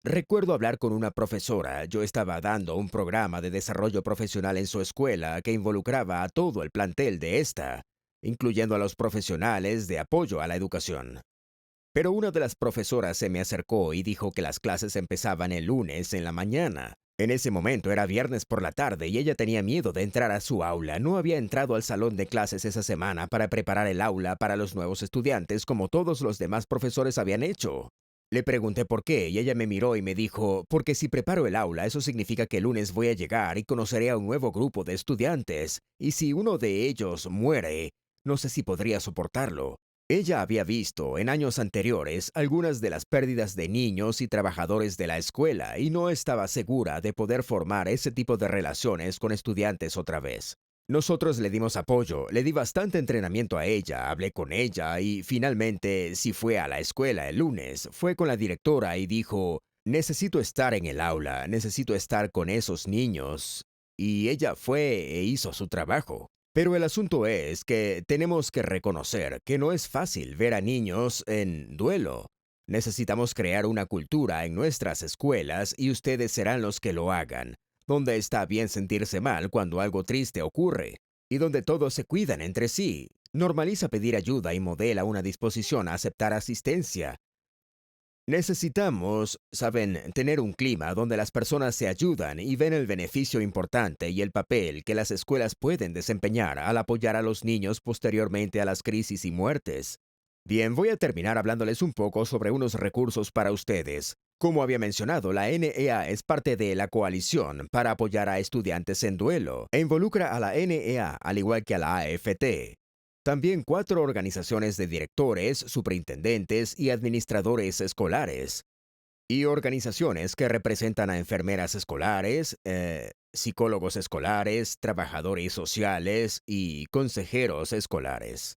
S3: Recuerdo hablar con una profesora. Yo estaba dando un programa de desarrollo profesional en su escuela que involucraba a todo el plantel de esta, incluyendo a los profesionales de apoyo a la educación. Pero una de las profesoras se me acercó y dijo que las clases empezaban el lunes en la mañana. En ese momento era viernes por la tarde y ella tenía miedo de entrar a su aula. No había entrado al salón de clases esa semana para preparar el aula para los nuevos estudiantes como todos los demás profesores habían hecho. Le pregunté por qué y ella me miró y me dijo, porque si preparo el aula, eso significa que el lunes voy a llegar y conoceré a un nuevo grupo de estudiantes, y si uno de ellos muere, no sé si podría soportarlo. Ella había visto en años anteriores algunas de las pérdidas de niños y trabajadores de la escuela y no estaba segura de poder formar ese tipo de relaciones con estudiantes otra vez. Nosotros le dimos apoyo, le di bastante entrenamiento a ella, hablé con ella y finalmente, si fue a la escuela el lunes, fue con la directora y dijo, necesito estar en el aula, necesito estar con esos niños. Y ella fue e hizo su trabajo. Pero el asunto es que tenemos que reconocer que no es fácil ver a niños en duelo. Necesitamos crear una cultura en nuestras escuelas y ustedes serán los que lo hagan, donde está bien sentirse mal cuando algo triste ocurre, y donde todos se cuidan entre sí. Normaliza pedir ayuda y modela una disposición a aceptar asistencia. Necesitamos, saben, tener un clima donde las personas se ayudan y ven el beneficio importante y el papel que las escuelas pueden desempeñar al apoyar a los niños posteriormente a las crisis y muertes. Bien, voy a terminar hablándoles un poco sobre unos recursos para ustedes. Como había mencionado, la NEA es parte de la coalición para apoyar a estudiantes en duelo e involucra a la NEA al igual que a la AFT. También 4 organizaciones de directores, superintendentes y administradores escolares. Y organizaciones que representan a enfermeras escolares, psicólogos escolares, trabajadores sociales y consejeros escolares.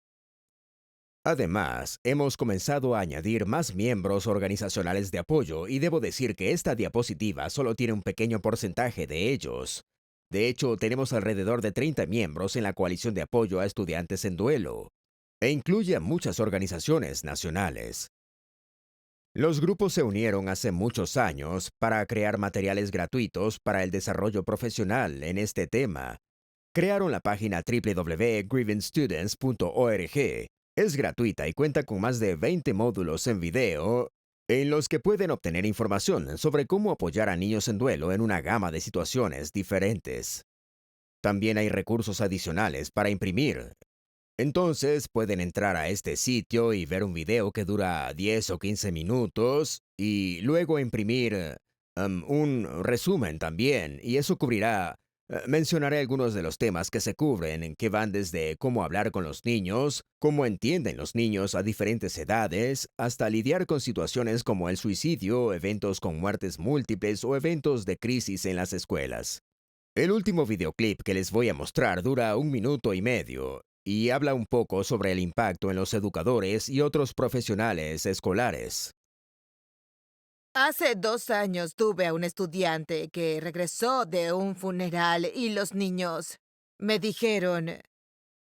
S3: Además, hemos comenzado a añadir más miembros organizacionales de apoyo y debo decir que esta diapositiva solo tiene un pequeño porcentaje de ellos. De hecho, tenemos alrededor de 30 miembros en la coalición de apoyo a estudiantes en duelo, e incluye a muchas organizaciones nacionales. Los grupos se unieron hace muchos años para crear materiales gratuitos para el desarrollo profesional en este tema. Crearon la página www.grievanstudents.org. Es gratuita y cuenta con más de 20 módulos en video en los que pueden obtener información sobre cómo apoyar a niños en duelo en una gama de situaciones diferentes. También hay recursos adicionales para imprimir. Entonces pueden entrar a este sitio y ver un video que dura 10 o 15 minutos y luego imprimir un resumen también, y eso cubrirá. Mencionaré algunos de los temas que se cubren, que van desde cómo hablar con los niños, cómo entienden los niños a diferentes edades, hasta lidiar con situaciones como el suicidio, eventos con muertes múltiples o eventos de crisis en las escuelas. El último videoclip que les voy a mostrar dura 1 minuto y medio y habla un poco sobre el impacto en los educadores y otros profesionales escolares.
S1: Hace 2 años tuve a un estudiante que regresó de un funeral y los niños me dijeron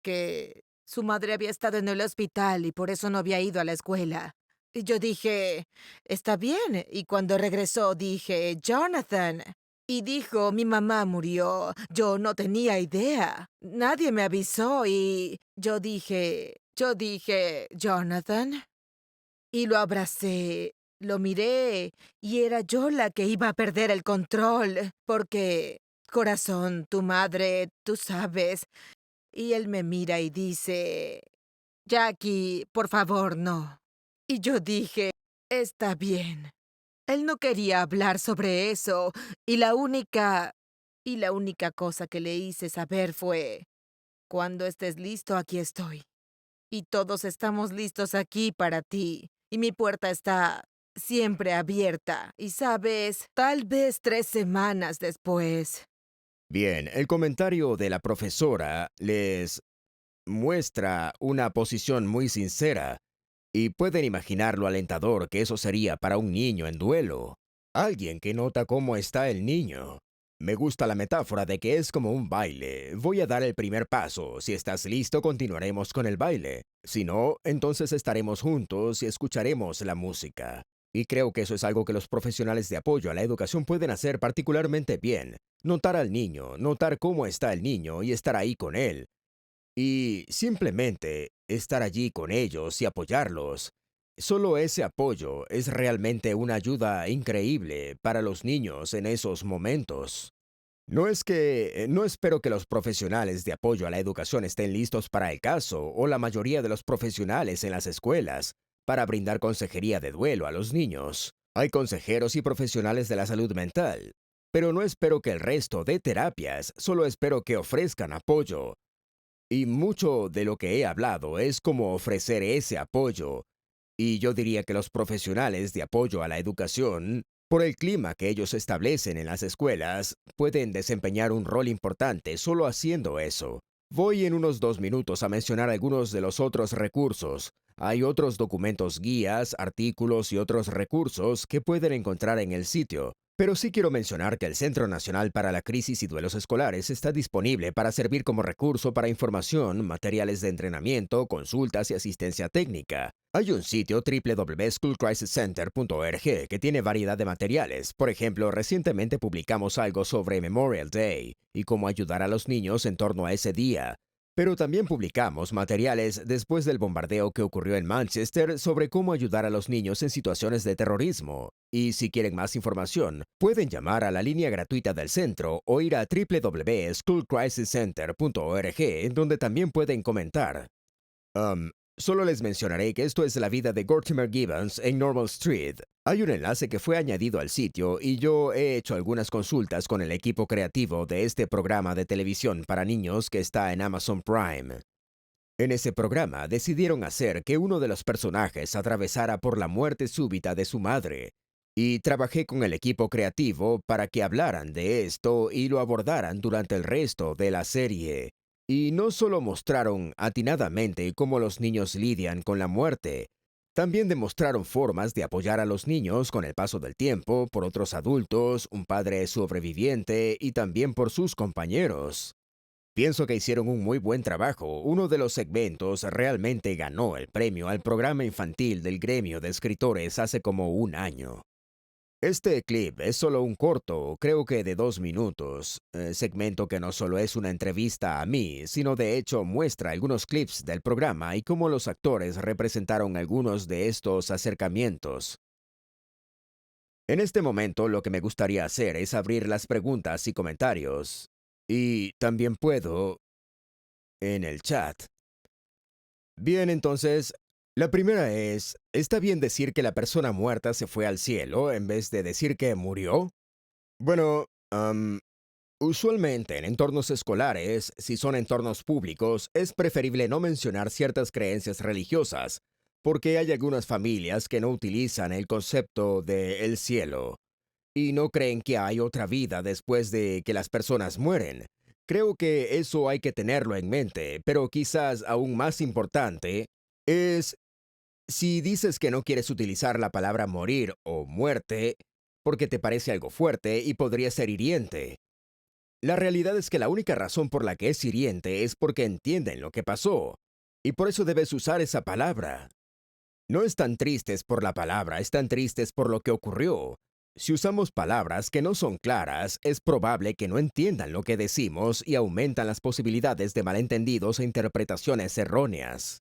S1: que su madre había estado en el hospital y por eso no había ido a la escuela. Y yo dije, está bien. Y cuando regresó dije, Jonathan. Y dijo, mi mamá murió. Yo no tenía idea. Nadie me avisó y yo dije, Jonathan. Y lo abracé, lo miré y era yo la que iba a perder el control. Porque, corazón, tu madre, tú sabes. Y él me mira y dice, Jackie, por favor, no. Y yo dije, está bien. Él no quería hablar sobre eso y la única cosa que le hice saber fue, cuando estés listo, aquí estoy. Y todos estamos listos aquí para ti. Y mi puerta está siempre abierta. Y sabes, tal vez 3 semanas después.
S3: Bien, el comentario de la profesora les muestra una posición muy sincera, y pueden imaginar lo alentador que eso sería para un niño en duelo. Alguien que nota cómo está el niño. Me gusta la metáfora de que es como un baile. Voy a dar el primer paso. Si estás listo, continuaremos con el baile. Si no, entonces estaremos juntos y escucharemos la música. Y creo que eso es algo que los profesionales de apoyo a la educación pueden hacer particularmente bien. Notar al niño, notar cómo está el niño y estar ahí con él. Y simplemente estar allí con ellos y apoyarlos. Solo ese apoyo es realmente una ayuda increíble para los niños en esos momentos. No espero que los profesionales de apoyo a la educación estén listos para el caso, o la mayoría de los profesionales en las escuelas, para brindar consejería de duelo a los niños. Hay consejeros y profesionales de la salud mental, pero no espero que el resto dé terapias, solo espero que ofrezcan apoyo. Y mucho de lo que he hablado es cómo ofrecer ese apoyo. Y yo diría que los profesionales de apoyo a la educación, por el clima que ellos establecen en las escuelas, pueden desempeñar un rol importante solo haciendo eso. Voy en unos 2 minutos a mencionar algunos de los otros recursos. Hay otros documentos, guías, artículos y otros recursos que pueden encontrar en el sitio. Pero sí quiero mencionar que el Centro Nacional para la Crisis y Duelos Escolares está disponible para servir como recurso para información, materiales de entrenamiento, consultas y asistencia técnica. Hay un sitio www.schoolcrisiscenter.org que tiene variedad de materiales. Por ejemplo, recientemente publicamos algo sobre Memorial Day y cómo ayudar a los niños en torno a ese día. Pero también publicamos materiales después del bombardeo que ocurrió en Manchester sobre cómo ayudar a los niños en situaciones de terrorismo. Y si quieren más información, pueden llamar a la línea gratuita del centro o ir a www.schoolcrisiscenter.org, en donde también pueden comentar. Solo les mencionaré que esto es la vida de Gortimer Gibbons en Normal Street. Hay un enlace que fue añadido al sitio y yo he hecho algunas consultas con el equipo creativo de este programa de televisión para niños que está en Amazon Prime. En ese programa decidieron hacer que uno de los personajes atravesara por la muerte súbita de su madre. Y trabajé con el equipo creativo para que hablaran de esto y lo abordaran durante el resto de la serie. Y no solo mostraron atinadamente cómo los niños lidian con la muerte, también demostraron formas de apoyar a los niños con el paso del tiempo por otros adultos, un padre sobreviviente y también por sus compañeros. Pienso que hicieron un muy buen trabajo. Uno de los segmentos realmente ganó el premio al programa infantil del gremio de escritores hace como un año. Este clip es solo un corto, creo que de 2 minutos, segmento que no solo es una entrevista a mí, sino de hecho muestra algunos clips del programa y cómo los actores representaron algunos de estos acercamientos. En este momento lo que me gustaría hacer es abrir las preguntas y comentarios. Y también puedo en el chat. Bien, entonces, la primera es, ¿está bien decir que la persona muerta se fue al cielo en vez de decir que murió? Bueno, usualmente en entornos escolares, si son entornos públicos, es preferible no mencionar ciertas creencias religiosas, porque hay algunas familias que no utilizan el concepto de el cielo y no creen que hay otra vida después de que las personas mueren. Creo que eso hay que tenerlo en mente, pero quizás aún más importante es si dices que no quieres utilizar la palabra morir o muerte porque te parece algo fuerte y podría ser hiriente. La realidad es que la única razón por la que es hiriente es porque entienden lo que pasó, y por eso debes usar esa palabra. No están tristes por la palabra, están tristes por lo que ocurrió. Si usamos palabras que no son claras, es probable que no entiendan lo que decimos y aumentan las posibilidades de malentendidos e interpretaciones erróneas.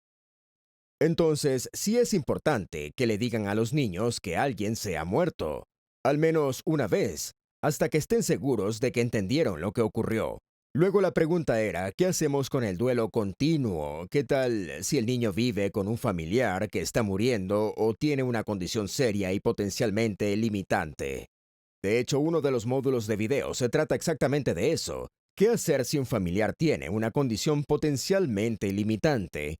S3: Entonces, sí es importante que le digan a los niños que alguien se ha muerto, al menos una vez, hasta que estén seguros de que entendieron lo que ocurrió. Luego la pregunta era, ¿qué hacemos con el duelo continuo? ¿Qué tal si el niño vive con un familiar que está muriendo o tiene una condición seria y potencialmente limitante? De hecho, uno de los módulos de video se trata exactamente de eso. ¿Qué hacer si un familiar tiene una condición potencialmente limitante?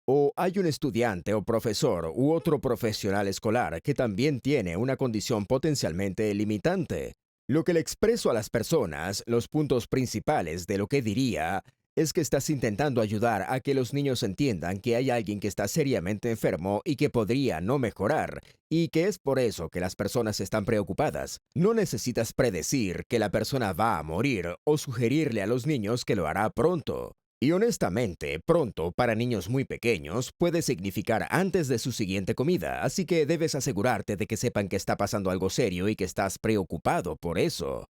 S3: O hay un estudiante o profesor u otro profesional escolar que también tiene una condición potencialmente limitante. Lo que le expreso a las personas, los puntos principales de lo que diría, es que estás intentando ayudar a que los niños entiendan que hay alguien que está seriamente enfermo y que podría no mejorar, y que es por eso que las personas están preocupadas. No necesitas predecir que la persona va a morir o sugerirle a los niños que lo hará pronto. Y honestamente, pronto, para niños muy pequeños, puede significar antes de su siguiente comida, así que debes asegurarte de que sepan que está pasando algo serio y que estás preocupado por eso.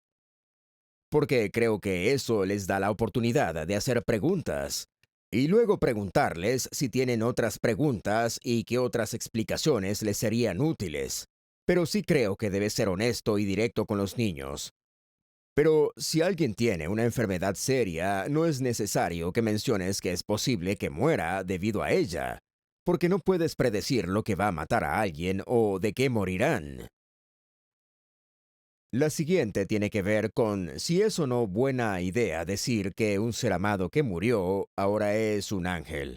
S3: Porque creo que eso les da la oportunidad de hacer preguntas. Y luego preguntarles si tienen otras preguntas y qué otras explicaciones les serían útiles. Pero sí creo que debes ser honesto y directo con los niños. Pero si alguien tiene una enfermedad seria, no es necesario que menciones que es posible que muera debido a ella, porque no puedes predecir lo que va a matar a alguien o de qué morirán. La siguiente tiene que ver con si es o no buena idea decir que un ser amado que murió ahora es un ángel.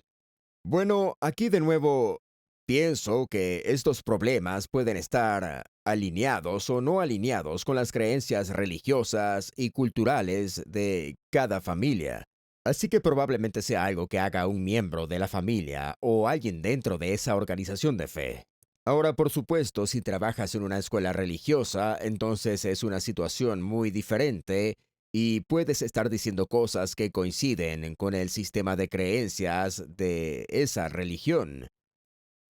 S3: Bueno, aquí de nuevo pienso que estos problemas pueden estar alineados o no alineados con las creencias religiosas y culturales de cada familia. Así que probablemente sea algo que haga un miembro de la familia o alguien dentro de esa organización de fe. Ahora, por supuesto, si trabajas en una escuela religiosa, entonces es una situación muy diferente y puedes estar diciendo cosas que coinciden con el sistema de creencias de esa religión.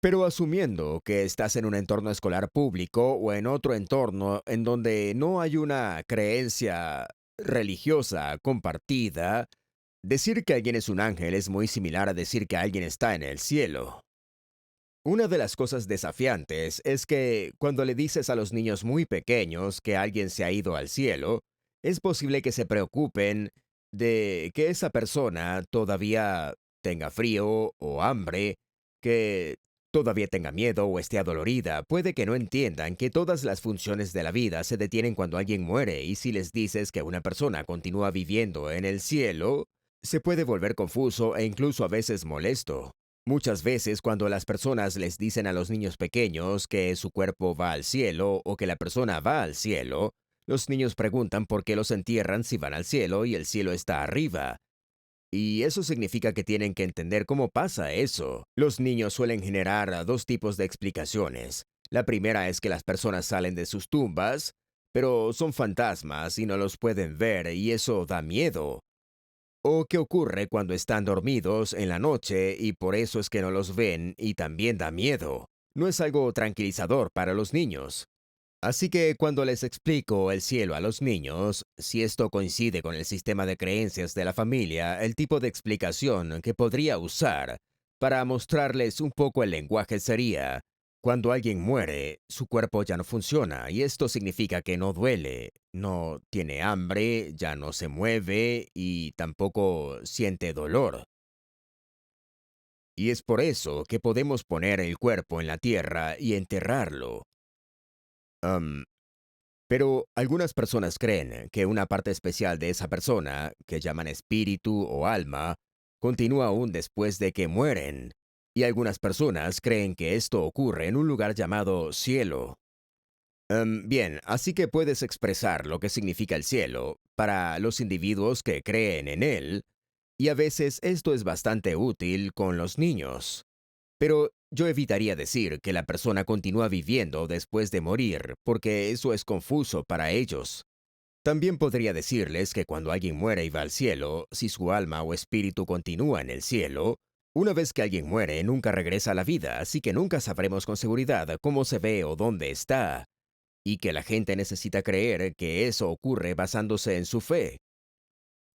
S3: Pero asumiendo que estás en un entorno escolar público o en otro entorno en donde no hay una creencia religiosa compartida, decir que alguien es un ángel es muy similar a decir que alguien está en el cielo. Una de las cosas desafiantes es que cuando le dices a los niños muy pequeños que alguien se ha ido al cielo, es posible que se preocupen de que esa persona todavía tenga frío o hambre, que todavía tenga miedo o esté adolorida. Puede que no entiendan que todas las funciones de la vida se detienen cuando alguien muere, y si les dices que una persona continúa viviendo en el cielo, se puede volver confuso e incluso a veces molesto. Muchas veces cuando las personas les dicen a los niños pequeños que su cuerpo va al cielo o que la persona va al cielo, los niños preguntan por qué los entierran si van al cielo y el cielo está arriba. Y eso significa que tienen que entender cómo pasa eso. Los niños suelen generar dos tipos de explicaciones. La primera es que las personas salen de sus tumbas, pero son fantasmas y no los pueden ver y eso da miedo. O qué ocurre cuando están dormidos en la noche y por eso es que no los ven y también da miedo. No es algo tranquilizador para los niños. Así que cuando les explico el cielo a los niños, si esto coincide con el sistema de creencias de la familia, el tipo de explicación que podría usar para mostrarles un poco el lenguaje sería: cuando alguien muere, su cuerpo ya no funciona y esto significa que no duele, no tiene hambre, ya no se mueve y tampoco siente dolor. Y es por eso que podemos poner el cuerpo en la tierra y enterrarlo. Am, pero algunas personas creen que una parte especial de esa persona, que llaman espíritu o alma, continúa aún después de que mueren. Y algunas personas creen que esto ocurre en un lugar llamado cielo. Bien, así que puedes expresar lo que significa el cielo para los individuos que creen en él, y a veces esto es bastante útil con los niños. Pero yo evitaría decir que la persona continúa viviendo después de morir, porque eso es confuso para ellos. También podría decirles que cuando alguien muere y va al cielo, si su alma o espíritu continúa en el cielo, una vez que alguien muere nunca regresa a la vida, así que nunca sabremos con seguridad cómo se ve o dónde está, y que la gente necesita creer que eso ocurre basándose en su fe.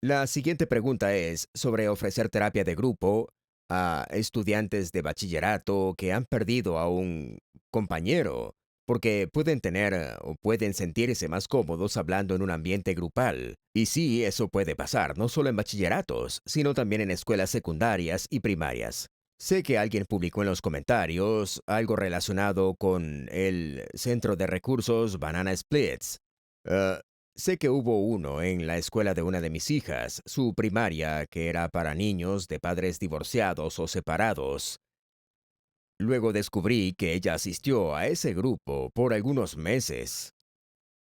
S3: La siguiente pregunta es sobre ofrecer terapia de grupo a estudiantes de bachillerato que han perdido a un compañero, porque pueden tener o pueden sentirse más cómodos hablando en un ambiente grupal. Y sí, eso puede pasar, no solo en bachilleratos, sino también en escuelas secundarias y primarias. Sé que alguien publicó en los comentarios algo relacionado con el Centro de Recursos Banana Splits. Ah, Sé que hubo uno en la escuela de una de mis hijas, su primaria, que era para niños de padres divorciados o separados. Luego descubrí que ella asistió a ese grupo por algunos meses.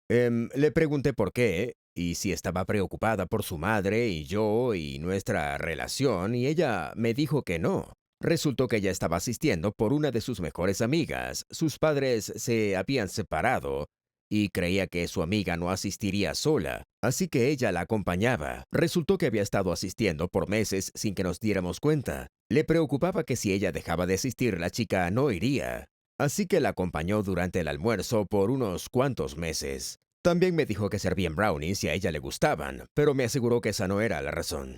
S3: Le pregunté por qué y si estaba preocupada por su madre y yo y nuestra relación, y ella me dijo que no. Resultó que ella estaba asistiendo por una de sus mejores amigas. Sus padres se habían separado y creía que su amiga no asistiría sola, así que ella la acompañaba. Resultó que había estado asistiendo por meses sin que nos diéramos cuenta. Le preocupaba que si ella dejaba de asistir, la chica no iría. Así que la acompañó durante el almuerzo por unos cuantos meses. También me dijo que servían brownies y a ella le gustaban, pero me aseguró que esa no era la razón.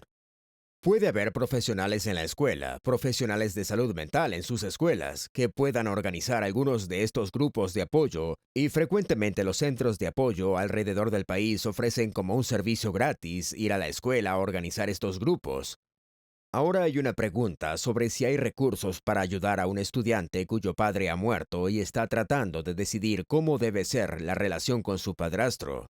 S3: Puede haber profesionales en la escuela, profesionales de salud mental en sus escuelas, que puedan organizar algunos de estos grupos de apoyo, y frecuentemente los centros de apoyo alrededor del país ofrecen como un servicio gratis ir a la escuela a organizar estos grupos. Ahora hay una pregunta sobre si hay recursos para ayudar a un estudiante cuyo padre ha muerto y está tratando de decidir cómo debe ser la relación con su padrastro.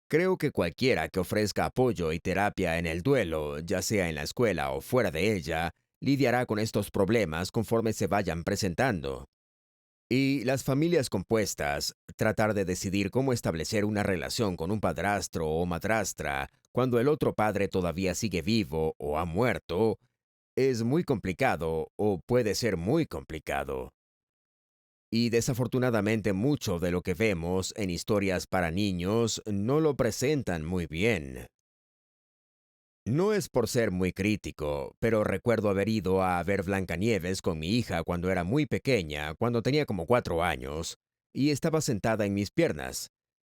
S3: Creo que cualquiera que ofrezca apoyo y terapia en el duelo, ya sea en la escuela o fuera de ella, lidiará con estos problemas conforme se vayan presentando. Y las familias compuestas, tratar de decidir cómo establecer una relación con un padrastro o madrastra cuando el otro padre todavía sigue vivo o ha muerto, es muy complicado o puede ser muy complicado. Y desafortunadamente mucho de lo que vemos en historias para niños no lo presentan muy bien. No es por ser muy crítico, pero recuerdo haber ido a ver Blancanieves con mi hija cuando era muy pequeña, cuando tenía como 4 años, y estaba sentada en mis piernas.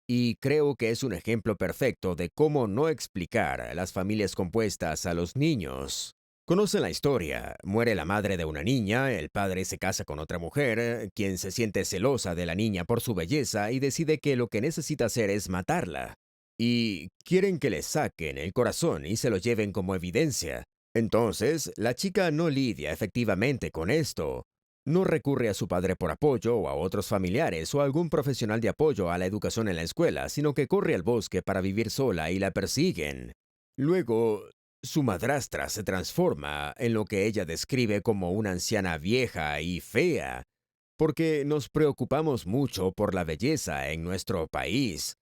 S3: Y creo que es un ejemplo perfecto de cómo no explicar las familias compuestas a los niños. Conocen la historia. Muere la madre de una niña, el padre se casa con otra mujer, quien se siente celosa de la niña por su belleza y decide que lo que necesita hacer es matarla. Y quieren que le saquen el corazón y se lo lleven como evidencia. Entonces, la chica no lidia efectivamente con esto. No recurre a su padre por apoyo o a otros familiares o a algún profesional de apoyo a la educación en la escuela, sino que corre al bosque para vivir sola y la persiguen. Luego, su madrastra se transforma en lo que ella describe como una anciana vieja y fea, porque nos preocupamos mucho por la belleza en nuestro país,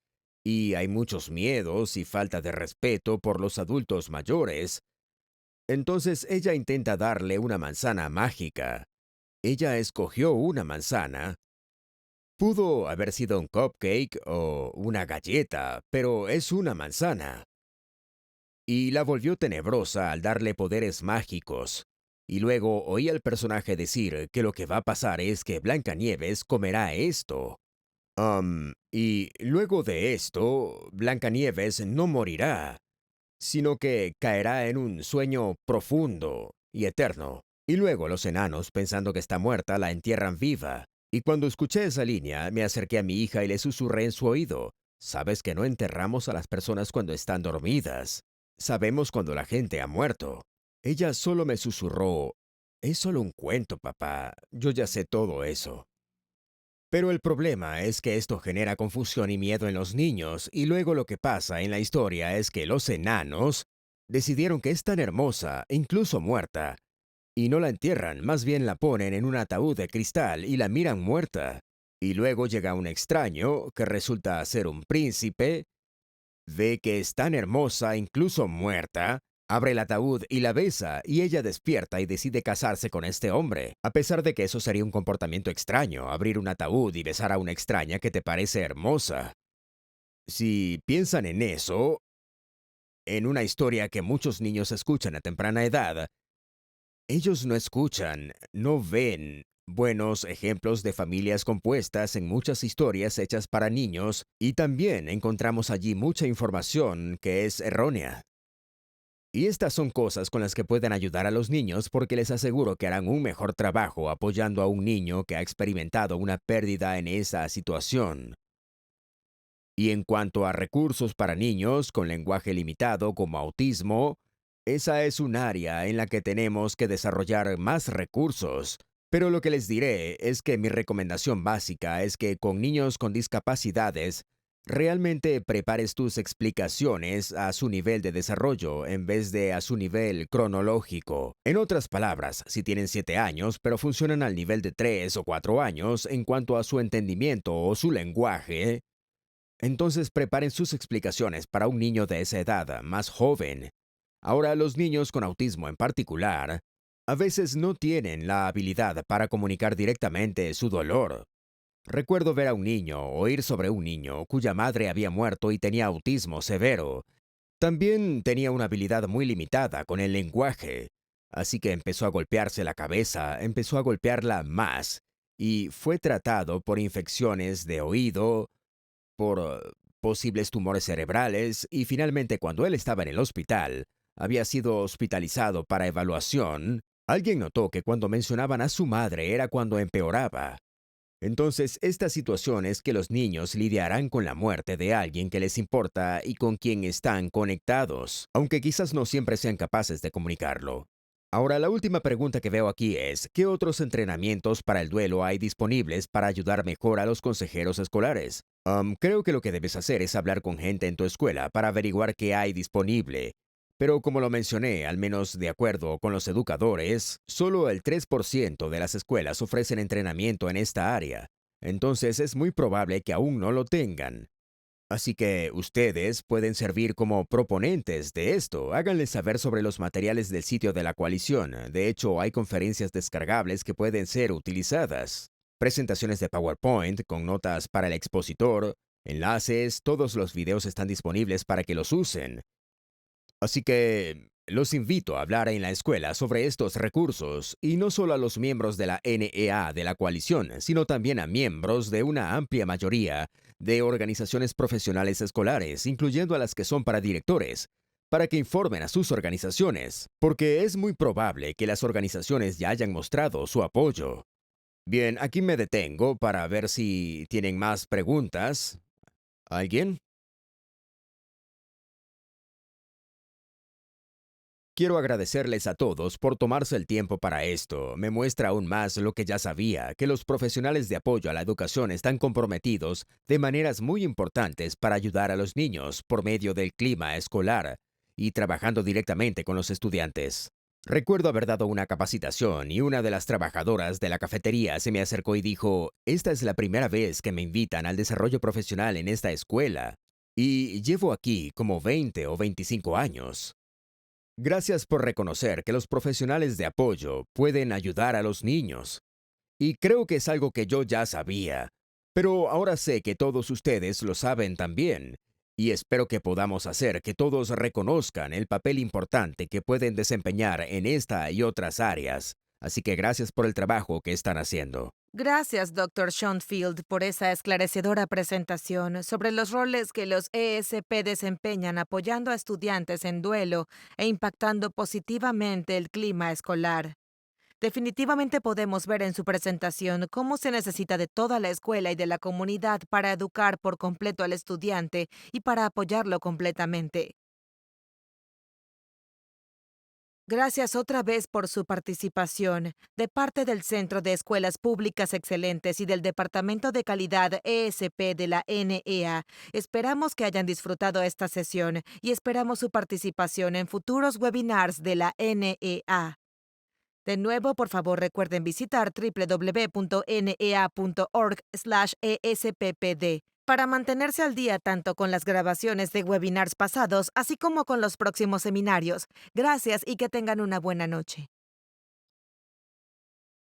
S3: y hay muchos miedos y falta de respeto por los adultos mayores. Entonces ella intenta darle una manzana mágica. Ella escogió una manzana. Pudo haber sido un cupcake o una galleta, pero es una manzana. Y la volvió tenebrosa al darle poderes mágicos. Y luego oí al personaje decir que lo que va a pasar es que Blancanieves comerá esto. Y luego de esto, Blancanieves no morirá, sino que caerá en un sueño profundo y eterno. Y luego los enanos, pensando que está muerta, la entierran viva. Y cuando escuché esa línea, me acerqué a mi hija y le susurré en su oído: «Sabes que no enterramos a las personas cuando están dormidas. Sabemos cuando la gente ha muerto». Ella solo me susurró: «Es solo un cuento, papá. Yo ya sé todo eso». Pero el problema es que esto genera confusión y miedo en los niños, y luego lo que pasa en la historia es que los enanos decidieron que es tan hermosa, incluso muerta, y no la entierran, más bien la ponen en un ataúd de cristal y la miran muerta. Y luego llega un extraño, que resulta ser un príncipe, ve que es tan hermosa, incluso muerta, abre el ataúd y la besa, y ella despierta y decide casarse con este hombre, a pesar de que eso sería un comportamiento extraño, abrir un ataúd y besar a una extraña que te parece hermosa. Si piensan en eso, en una historia que muchos niños escuchan a temprana edad, ellos no escuchan, no ven buenos ejemplos de familias compuestas en muchas historias hechas para niños, y también encontramos allí mucha información que es errónea. Y estas son cosas con las que pueden ayudar a los niños, porque les aseguro que harán un mejor trabajo apoyando a un niño que ha experimentado una pérdida en esa situación. Y en cuanto a recursos para niños con lenguaje limitado como autismo, esa es un área en la que tenemos que desarrollar más recursos. Pero lo que les diré es que mi recomendación básica es que con niños con discapacidades, realmente prepares tus explicaciones a su nivel de desarrollo en vez de a su nivel cronológico. En otras palabras, si tienen 7 años pero funcionan al nivel de 3 o 4 años en cuanto a su entendimiento o su lenguaje, entonces preparen sus explicaciones para un niño de esa edad más joven. Ahora, los niños con autismo en particular, a veces no tienen la habilidad para comunicar directamente su dolor. Recuerdo ver a un niño, oír sobre un niño cuya madre había muerto y tenía autismo severo. También tenía una habilidad muy limitada con el lenguaje, así que empezó a golpearse la cabeza, empezó a golpearla más, y fue tratado por infecciones de oído, por posibles tumores cerebrales, y finalmente cuando él estaba en el hospital, había sido hospitalizado para evaluación. Alguien notó que cuando mencionaban a su madre era cuando empeoraba. Entonces, esta situación es que los niños lidiarán con la muerte de alguien que les importa y con quien están conectados, aunque quizás no siempre sean capaces de comunicarlo. Ahora, la última pregunta que veo aquí es, ¿qué otros entrenamientos para el duelo hay disponibles para ayudar mejor a los consejeros escolares? Creo que lo que debes hacer es hablar con gente en tu escuela para averiguar qué hay disponible. Pero como lo mencioné, al menos de acuerdo con los educadores, solo el 3% de las escuelas ofrecen entrenamiento en esta área. Entonces es muy probable que aún no lo tengan. Así que ustedes pueden servir como proponentes de esto. Háganles saber sobre los materiales del sitio de la coalición. De hecho, hay conferencias descargables que pueden ser utilizadas. Presentaciones de PowerPoint con notas para el expositor, enlaces, todos los videos están disponibles para que los usen. Así que los invito a hablar en la escuela sobre estos recursos, y no solo a los miembros de la NEA de la coalición, sino también a miembros de una amplia mayoría de organizaciones profesionales escolares, incluyendo a las que son para directores, para que informen a sus organizaciones, porque es muy probable que las organizaciones ya hayan mostrado su apoyo. Bien, aquí me detengo para ver si tienen más preguntas. ¿Alguien? Quiero agradecerles a todos por tomarse el tiempo para esto. Me muestra aún más lo que ya sabía, que los profesionales de apoyo a la educación están comprometidos de maneras muy importantes para ayudar a los niños por medio del clima escolar y trabajando directamente con los estudiantes. Recuerdo haber dado una capacitación y una de las trabajadoras de la cafetería se me acercó y dijo, esta es la primera vez que me invitan al desarrollo profesional en esta escuela y llevo aquí como 20 o 25 años. Gracias por reconocer que los profesionales de apoyo pueden ayudar a los niños. Y creo que es algo que yo ya sabía, pero ahora sé que todos ustedes lo saben también. Y espero que podamos hacer que todos reconozcan el papel importante que pueden desempeñar en esta y otras áreas. Así que gracias por el trabajo que están haciendo.
S1: Gracias, Dr. Schoenfield, por esa esclarecedora presentación sobre los roles que los ESP desempeñan apoyando a estudiantes en duelo e impactando positivamente el clima escolar. Definitivamente podemos ver en su presentación cómo se necesita de toda la escuela y de la comunidad para educar por completo al estudiante y para apoyarlo completamente. Gracias otra vez por su participación. De parte del Centro de Escuelas Públicas Excelentes y del Departamento de Calidad ESP de la NEA, esperamos que hayan disfrutado esta sesión y esperamos su participación en futuros webinars de la NEA. De nuevo, por favor, recuerden visitar www.nea.org/esppd para mantenerse al día tanto con las grabaciones de webinars pasados, así como con los próximos seminarios. Gracias y que tengan una buena noche.